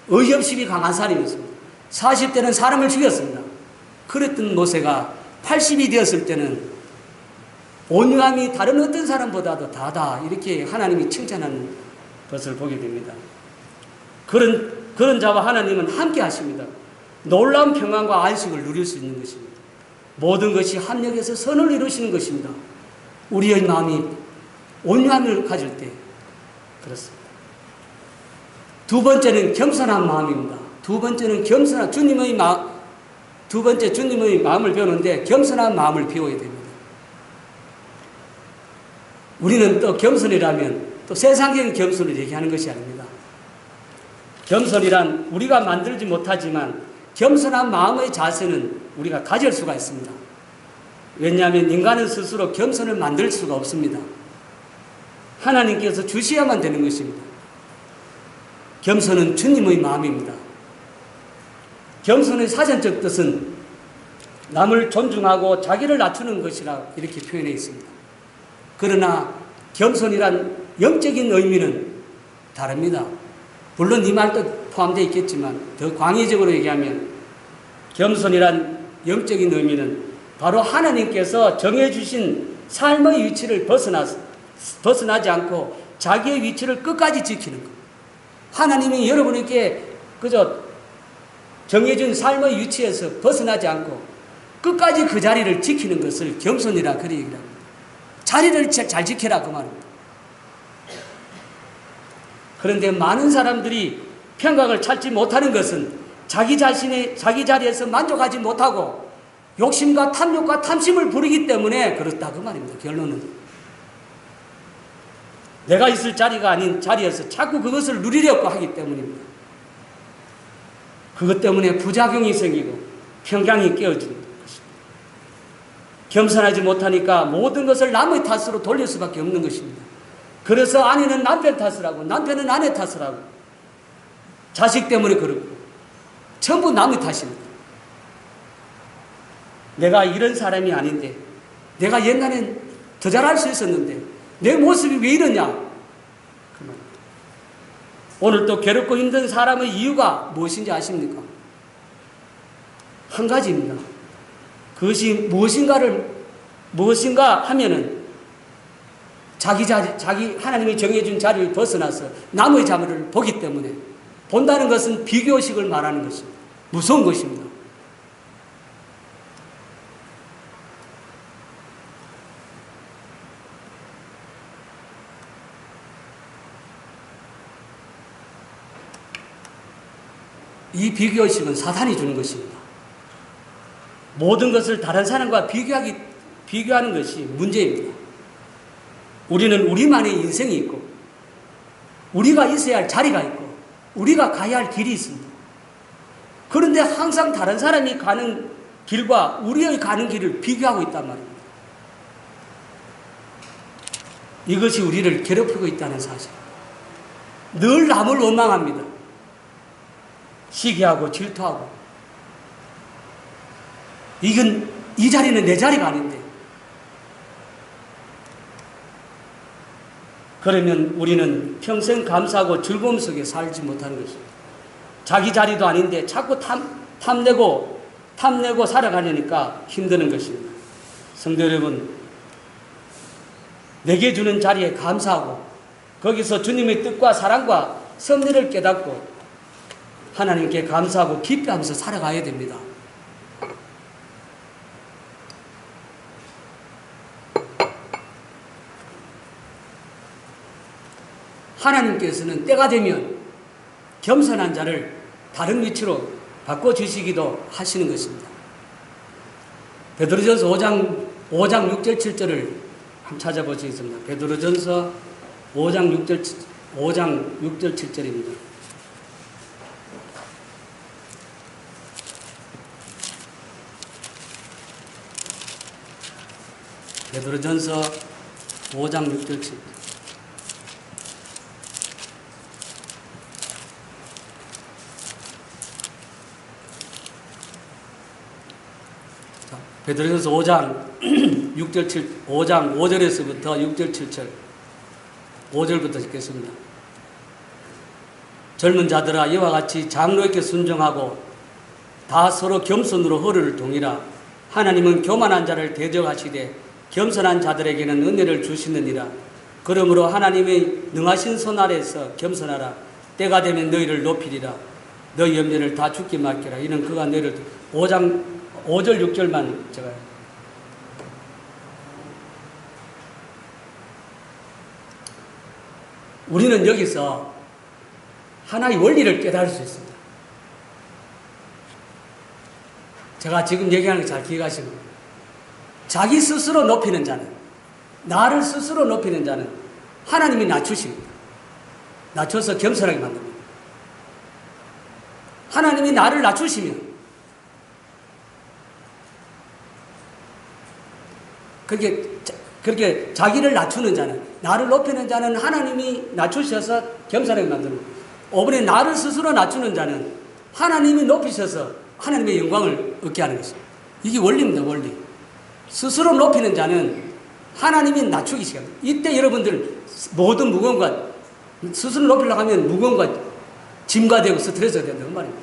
의협심이 강한 사람이었습니다. 40대는 사람을 죽였습니다. 그랬던 모세가 80이 되었을 때는 온유함이 다른 어떤 사람보다도 다하다. 이렇게 하나님이 칭찬하는 것을 보게 됩니다. 그런 자와 하나님은 함께 하십니다. 놀라운 평안과 안식을 누릴 수 있는 것입니다. 모든 것이 합력해서 선을 이루시는 것입니다. 우리의 마음이 온유함을 가질 때 그렇습니다. 두 번째는 겸손한 마음입니다. 두 번째 주님의 마음을 배우는데 겸손한 마음을 배워야 됩니다. 우리는 또 겸손이라면 또 세상적인 겸손을 얘기하는 것이 아닙니다. 겸손이란 우리가 만들지 못하지만 겸손한 마음의 자세는 우리가 가질 수가 있습니다. 왜냐하면 인간은 스스로 겸손을 만들 수가 없습니다. 하나님께서 주셔야만 되는 것입니다. 겸손은 주님의 마음입니다. 겸손의 사전적 뜻은 남을 존중하고 자기를 낮추는 것이라 이렇게 표현해 있습니다. 그러나 겸손이란 영적인 의미는 다릅니다. 물론 이 말도 포함되어 있겠지만 더 광의적으로 얘기하면 겸손이란 영적인 의미는 바로 하나님께서 정해주신 삶의 위치를 벗어나지 않고 자기의 위치를 끝까지 지키는 것. 하나님이 여러분에게 그저 정해준 삶의 위치에서 벗어나지 않고 끝까지 그 자리를 지키는 것을 겸손이라 그리 얘기합니다. 자리를 잘 지켜라 그 말입니다. 그런데 많은 사람들이 평강을 찾지 못하는 것은 자기 자리에서 만족하지 못하고 욕심과 탐욕과 탐심을 부리기 때문에 그렇다 그 말입니다. 결론은 내가 있을 자리가 아닌 자리에서 자꾸 그것을 누리려고 하기 때문입니다. 그것 때문에 부작용이 생기고 평강이 깨어지는 것입니다. 겸손하지 못하니까 모든 것을 남의 탓으로 돌릴 수밖에 없는 것입니다. 그래서 아내는 남편 탓을 하고 남편은 아내 탓을 하고 자식 때문에 그러고 전부 남의 탓입니다. 내가 이런 사람이 아닌데 내가 옛날엔 더 잘할 수 있었는데 내 모습이 왜 이러냐. 오늘 또 괴롭고 힘든 사람의 이유가 무엇인지 아십니까? 한 가지입니다. 그것이 무엇인가 하면은 자기 하나님이 정해준 자리를 벗어나서 남의 자리를 보기 때문에 본다는 것은 비교식을 말하는 것입니다. 무서운 것입니다. 이 비교의식은 사탄이 주는 것입니다. 모든 것을 다른 사람과 비교하는 것이 문제입니다. 우리는 우리만의 인생이 있고 우리가 있어야 할 자리가 있고 우리가 가야 할 길이 있습니다. 그런데 항상 다른 사람이 가는 길과 우리의 가는 길을 비교하고 있단 말입니다. 이것이 우리를 괴롭히고 있다는 사실. 늘 남을 원망합니다. 시기하고 질투하고 이 자리는 내 자리가 아닌데 그러면 우리는 평생 감사하고 즐거움 속에 살지 못하는 것입니다. 자기 자리도 아닌데 자꾸 탐내고 살아가려니까 힘드는 것입니다. 성도 여러분, 내게 주는 자리에 감사하고 거기서 주님의 뜻과 사랑과 섭리를 깨닫고 하나님께 감사하고 기뻐하면서 살아가야 됩니다. 하나님께서는 때가 되면 겸손한 자를 다른 위치로 바꿔주시기도 하시는 것입니다. 베드로전서 5장 6절 7절을 한번 찾아보시겠습니다. 베드로전서 5장 6절 7절입니다. 베드로전서 5장 6절 7절. 베드로전서 5장 5장 5절에서부터 6절 7절 5절부터 읽겠습니다. 젊은 자들아 이와 같이 장로에게 순종하고 다 서로 겸손으로 허를 동이라. 하나님은 교만한 자를 대적하시되 겸손한 자들에게는 은혜를 주시느니라. 그러므로 하나님의 능하신 손 아래에서 겸손하라. 때가 되면 너희를 높이리라. 너희 염려를 다 주께 맡기라. 이는 그가 너희를 5장 5절 6절만 제가 우리는 여기서 하나의 원리를 깨달을 수 있습니다. 제가 지금 얘기하는 거 잘 기억하시고, 자기 스스로 높이는 자는, 나를 스스로 높이는 자는 하나님이 낮추십니다. 낮춰서 겸손하게 만듭니다. 하나님이 나를 낮추시면, 그렇게 자기를 낮추는 자는, 나를 높이는 자는 하나님이 낮추셔서 겸손하게 만드는 거예요. 이번에 나를 스스로 낮추는 자는 하나님이 높이셔서 하나님의 영광을 얻게 하는 것입니다. 이게 원리입니다, 원리. 스스로 높이는 자는 하나님이 낮추기 시작합니다. 이때 여러분들 모든 무거운 것, 스스로 높이려고 하면 무거운 것 짐과 되고 스트레스가 된다는 말입니다.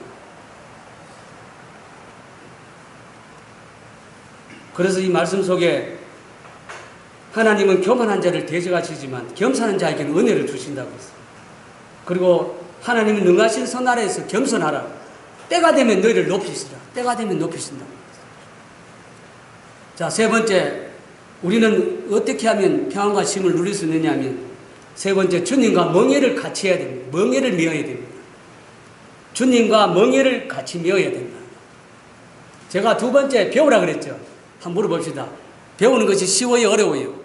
그래서 이 말씀 속에 하나님은 교만한 자를 대적하시지만 겸손한 자에게는 은혜를 주신다고 했어요. 그리고 하나님은 능하신 손 아래에서 겸손하라. 때가 되면 너희를 높이시라. 때가 되면 높이신다. 자, 세 번째, 우리는 어떻게 하면 평안과 쉼을 누릴 수 있느냐 하면, 세 번째, 주님과 멍에를 같이 해야 됩니다. 멍에를 메어야 됩니다. 주님과 멍에를 같이 메어야 된다. 제가 두 번째 배우라 그랬죠. 한번 물어봅시다. 배우는 것이 쉬워요, 어려워요?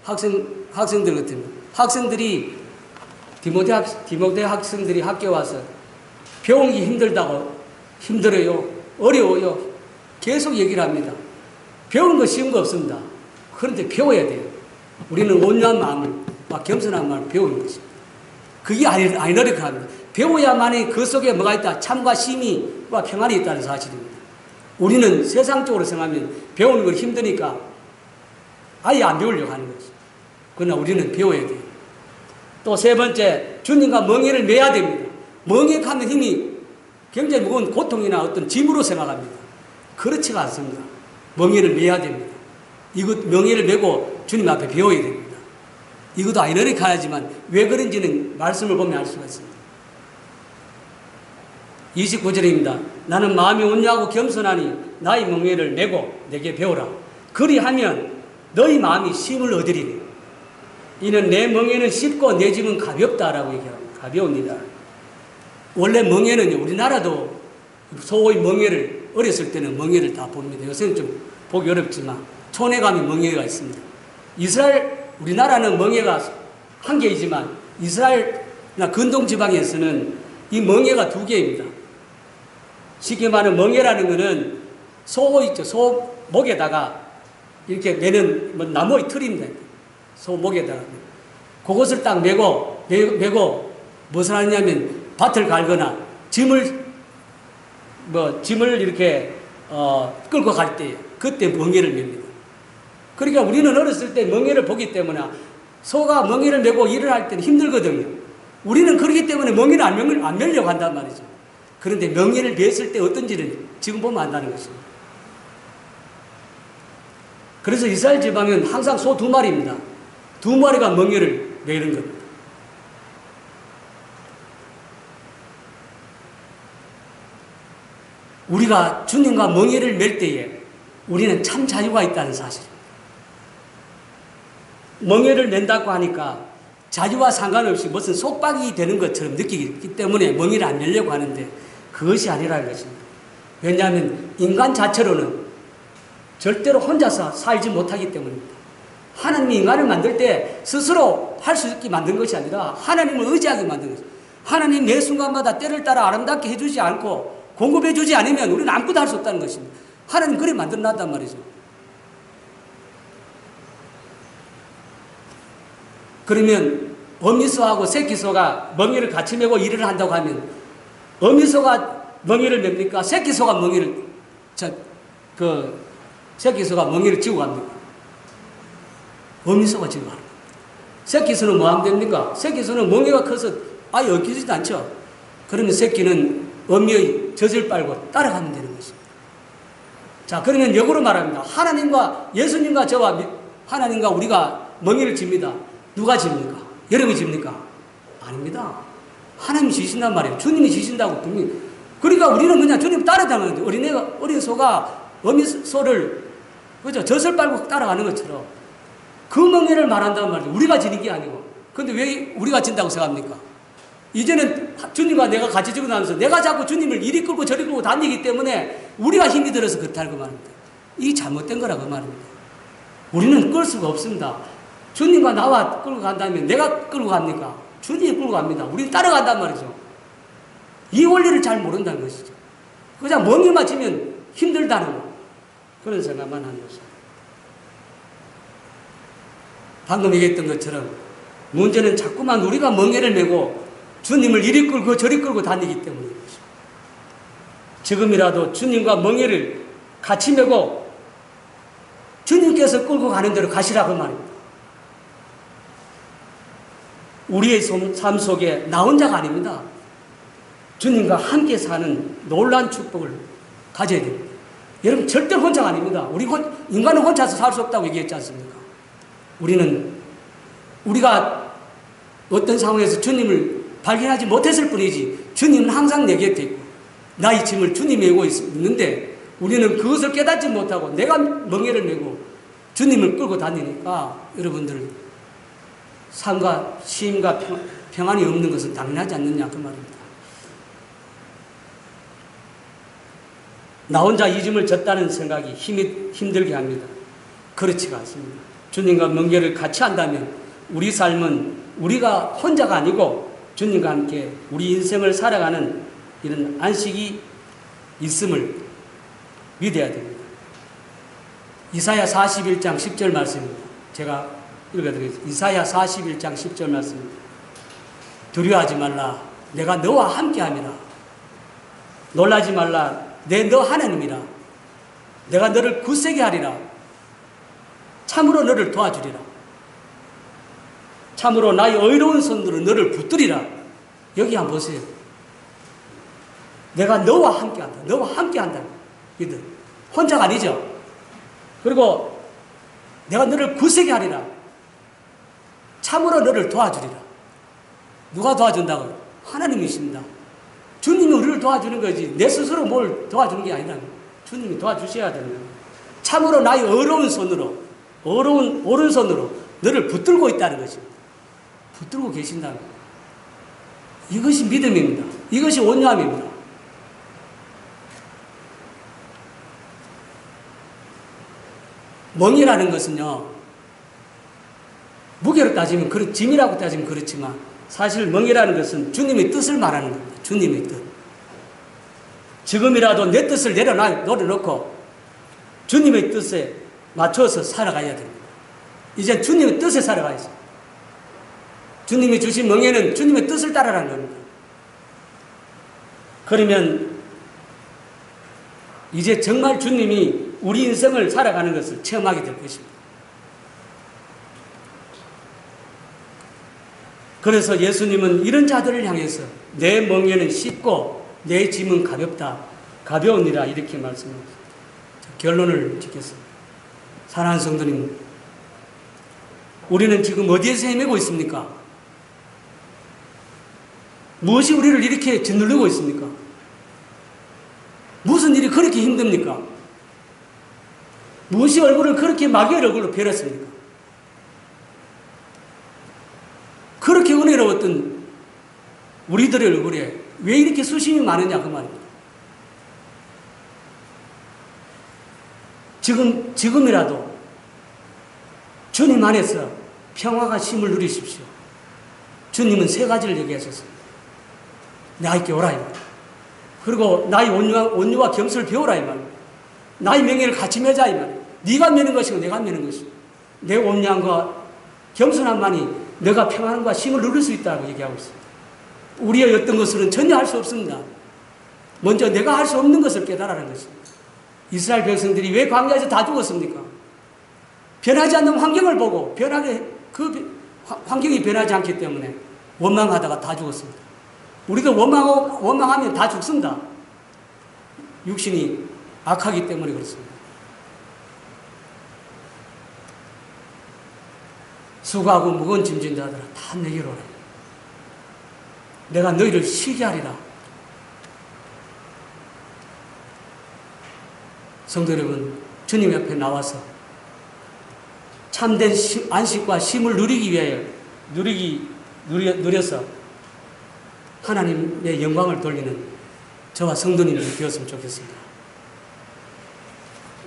학생들 같으면. 학생들이, 디모데 학생들이 학교에 와서 배우기 힘들다고, 힘들어요, 어려워요, 계속 얘기를 합니다. 배우는 거 쉬운 거 없습니다. 그런데 배워야 돼요. 우리는 온유한 마음을, 겸손한 마음을 배우는 것입니다. 그게 아이러니컬 합니다. 배워야만이 그 속에 뭐가 있다? 참과 심의와 평안이 있다는 사실입니다. 우리는 세상적으로 생각하면 배우는 걸 힘드니까 아예 안 배우려고 하는 거죠. 그러나 우리는 배워야 돼요. 또 세 번째, 주님과 멍에를 메야 됩니다. 멍에하면 힘이 굉장히 무거운 고통이나 어떤 짐으로 생각합니다. 그렇지가 않습니다. 멍에를 메야 됩니다. 이것 멍에를 메고 주님 앞에 배워야 됩니다. 이것도 아이러니컬하지만 왜 그런지는 말씀을 보면 알 수가 있습니다. 29절입니다. 나는 마음이 온유하고 겸손하니 나의 멍에를 메고 내게 배우라. 그리하면 너희 마음이 쉼을 얻으리니 이는 내 멍에는 쉽고 내 짐은 가볍다라고 얘기합니다. 가벼웁니다. 원래 멍에는요, 우리나라도 소의 멍에를, 어렸을 때는 멍에를 다 봅니다. 요새는 좀 보기 어렵지만 촌에 가면 멍에가 있습니다. 우리나라는 멍에가 한 개이지만 이스라엘이나 근동 지방에서는 이 멍에가 두 개입니다. 쉽게 말하면 멍에라는 것은 소 있죠. 소 목에다가 이렇게 매는 나무의 틀입니다. 소 목에다가. 그것을 딱 메고 무엇을 하냐면 밭을 갈거나 짐을 이렇게 끌고 갈 때 그때 멍에를 맵니다. 그러니까 우리는 어렸을 때 멍에를 보기 때문에 소가 멍에를 메고 일을 할 때는 힘들거든요. 우리는 그렇기 때문에 멍에를 안 메려고 한단 말이죠. 그런데 멍에를 맸을 때 어떤지는 지금 보면 안다는 것입니다. 그래서 이스라엘 지방은 항상 소 두 마리입니다. 두 마리가 멍에를 메는 겁니다. 우리가 주님과 멍에를 맬 때에 우리는 참 자유가 있다는 사실입니다. 멍에를 낸다고 하니까 자유와 상관없이 무슨 속박이 되는 것처럼 느끼기 때문에 멍에를 안 내려고 하는데 그것이 아니라는 것입니다. 왜냐하면 인간 자체로는 절대로 혼자서 살지 못하기 때문입니다. 하나님이 인간을 만들 때 스스로 할 수 있게 만든 것이 아니라 하나님을 의지하게 만든 것입니다. 하나님 매 순간마다 때를 따라 아름답게 해주지 않고 공급해주지 않으면 우리는 아무것도 할 수 없다는 것입니다. 하나님 그래 만들어놨단 말이죠. 그러면 어미소하고 새끼소가 멍에를 같이 메고 일을 한다고 하면 어미소가 멍에를 맵니까? 새끼소가 멍에를 새끼소가 멍에를 지고 갑니까? 어미소가 지고 가는 거예요. 새끼소는 뭐 하면 됩니까? 새끼소는 멍에가 커서 아예 얽히지도 않죠. 그러면 새끼는 어미의 젖을 빨고 따라가면 되는 것입니다. 자, 그러면 역으로 말합니다. 하나님과 예수님과 저와 하나님과 우리가 멍에를 집니다. 누가 집니까? 여러분이 집니까? 아닙니다. 하나님이 지신단 말이에요. 주님이 지신다고 분명히. 그러니까 우리는 그냥 주님 따라다니는데 어린 소가 어미 소를 그죠? 젖을 빨고 따라가는 것처럼 그 멍에를 말한단 말이죠. 우리가 지는 게 아니고. 근데 왜 우리가 진다고 생각합니까? 이제는 주님과 내가 같이 지고 나면서 내가 자꾸 주님을 이리 끌고 저리 끌고 다니기 때문에 우리가 힘이 들어서 그렇다는 그 말입니다. 이게 잘못된 거라고 말입니다. 우리는 끌 수가 없습니다. 주님과 나와 끌고 간다면 내가 끌고 갑니까? 주님이 끌고 갑니다. 우리는 따라간단 말이죠. 이 원리를 잘 모른다는 것이죠. 그냥 멍에만 지면 힘들다는 거. 그런 생각만 하는 것이죠. 방금 얘기했던 것처럼 문제는 자꾸만 우리가 멍에를 메고 주님을 이리 끌고 저리 끌고 다니기 때문인 것입니다. 지금이라도 주님과 멍에를 같이 메고 주님께서 끌고 가는 대로 가시라고 말입니다. 우리의 삶 속에 나 혼자가 아닙니다. 주님과 함께 사는 놀라운 축복을 가져야 됩니다. 여러분 절대 혼자가 아닙니다. 인간은 혼자서 살 수 없다고 얘기했지 않습니까? 우리가 어떤 상황에서 주님을 발견하지 못했을 뿐이지 주님은 항상 내 곁에 있고 나의 짐을 주님이 메고 있는데 우리는 그것을 깨닫지 못하고 내가 멍에를 메고 주님을 끌고 다니니까 여러분들 삶과 쉼과 평안이 없는 것은 당연하지 않느냐 그 말입니다. 나 혼자 이 짐을 졌다는 생각이 힘들게 합니다. 그렇지가 않습니다. 주님과 멍에를 같이 한다면 우리 삶은 우리가 혼자가 아니고 주님과 함께 우리 인생을 살아가는 이런 안식이 있음을 믿어야 됩니다. 이사야 41장 10절 말씀입니다. 제가 읽어드리겠습니다. 이사야 41장 10절 말씀입니다. 두려워하지 말라. 내가 너와 함께함이라. 놀라지 말라. 내 너 하나님이라. 내가 너를 굳세게 하리라. 참으로 너를 도와주리라. 참으로 나의 의로운 손으로 너를 붙들리라. 여기 한번 보세요. 내가 너와 함께한다. 너와 함께한다. 믿음. 혼자가 아니죠. 그리고 내가 너를 굳세게 하리라. 참으로 너를 도와주리라. 누가 도와준다고? 하나님이십니다. 주님이 우리를 도와주는 거지 내 스스로 뭘 도와주는 게 아니라 주님이 도와주셔야 되는 거예요. 참으로 나의 의로운 손으로 오른손으로 너를 붙들고 있다는 것입니다. 붙들고 계신다는 거예요. 이것이 믿음입니다. 이것이 온유함입니다. 멍이라는 것은요, 무게로 따지면 짐이라고 따지면 그렇지만 사실 멍이라는 것은 주님의 뜻을 말하는 겁니다. 주님의 뜻. 지금이라도 내 뜻을 내려놓고 주님의 뜻에 맞춰서 살아가야 됩니다. 이제 주님의 뜻에 살아가야죠. 주님이 주신 멍에는 주님의 뜻을 따라가는 겁니다. 그러면 이제 정말 주님이 우리 인생을 살아가는 것을 체험하게 될 것입니다. 그래서 예수님은 이런 자들을 향해서 내 멍에는 쉽고 내 짐은 가벼우니라 이렇게 말씀합니다. 결론을 짓겠습니다. 사랑하는 성도님, 우리는 지금 어디에서 헤매고 있습니까? 무엇이 우리를 이렇게 짓누르고 있습니까? 무슨 일이 그렇게 힘듭니까? 무엇이 얼굴을 그렇게 마귀의 얼굴로 벼렸습니까? 그렇게 은혜로웠던 우리들의 얼굴에 왜 이렇게 수심이 많으냐 그 말입니다. 지금이라도 주님 안에서 평화가 쉼을 누리십시오. 주님은 3가지를 얘기하셨습니다. 나에게 오라 이 말입니다. 그리고 나의 온유와 겸손을 배우라 이 말입니다. 나의 명예를 같이 매자 이 말입니다. 네가 매는 것이고 내가 매는 것이고 내 온유함과 겸손함만이 내가 평안과 쉼을 누릴 수 있다고 얘기하고 있습니다. 우리의 어떤 것으로는 전혀 할 수 없습니다. 먼저 내가 할 수 없는 것을 깨달으라는 것입니다. 이스라엘 백성들이 왜 광야에서 다 죽었습니까? 변하지 않는 환경을 보고 환경이 변하지 않기 때문에 원망하다가 다 죽었습니다. 우리도 원망하면 다 죽습니다. 육신이 악하기 때문에 그렇습니다. 수고하고 무거운 짐진 자들아 다 내게로 오라. 내가 너희를 쉬게 하리라. 성도 여러분, 주님 옆에 나와서 참된 안식과 쉼을 누리기 위하여 누려서 하나님의 영광을 돌리는 저와 성도님들이 되었으면 좋겠습니다.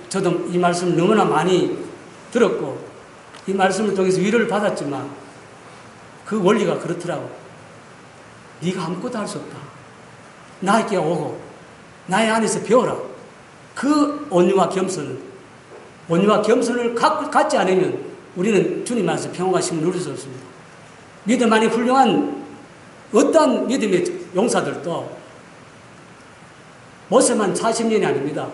저도 이 말씀을 너무나 많이 들었고 이 말씀을 통해서 위로를 받았지만 그 원리가 그렇더라고. 네가 아무것도 할 수 없다. 나에게 오고 나의 안에서 배워라. 그 온유와 겸손을 갖지 않으면 우리는 주님 안에서 평안과 쉼을 누릴 수 없습니다. 믿음 안에 훌륭한 어떠한 믿음의 용사들도 모세만 40년이 아닙니다.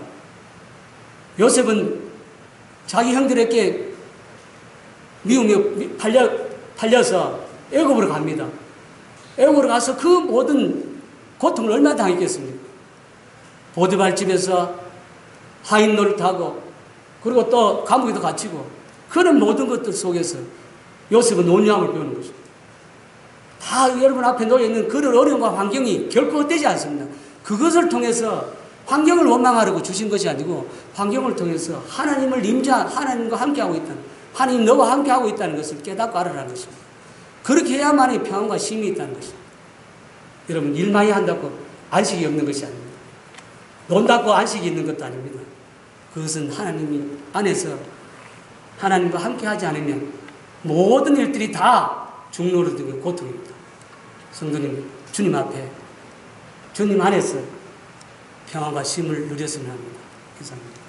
요셉은 자기 형들에게 미움에 팔려서 애굽으로 갑니다. 애굽으로 가서 그 모든 고통을 얼마나 당했겠습니까? 보디발 집에서 하인 노릇하고 그리고 또 감옥에도 갇히고 그런 모든 것들 속에서 요셉은 온유함을 배우는 것입니다. 다 여러분 앞에 놓여있는 그런 어려움과 환경이 결코 헛되지 않습니다. 그것을 통해서 환경을 원망하려고 주신 것이 아니고 환경을 통해서 하나님을 하나님과 함께하고 있다는, 하나님 너와 함께하고 있다는 것을 깨닫고 알아라는 것입니다. 그렇게 해야만이 평안과 쉼이 있다는 것입니다. 여러분, 일 많이 한다고 안식이 없는 것이 아닙니다. 논다고 안식이 있는 것도 아닙니다. 그것은 하나님이 안에서 하나님과 함께하지 않으면 모든 일들이 다 중노릇이고 고통입니다. 성도님, 주님 앞에 주님 안에서 평안과 쉼을 누렸으면 합니다. 감사합니다.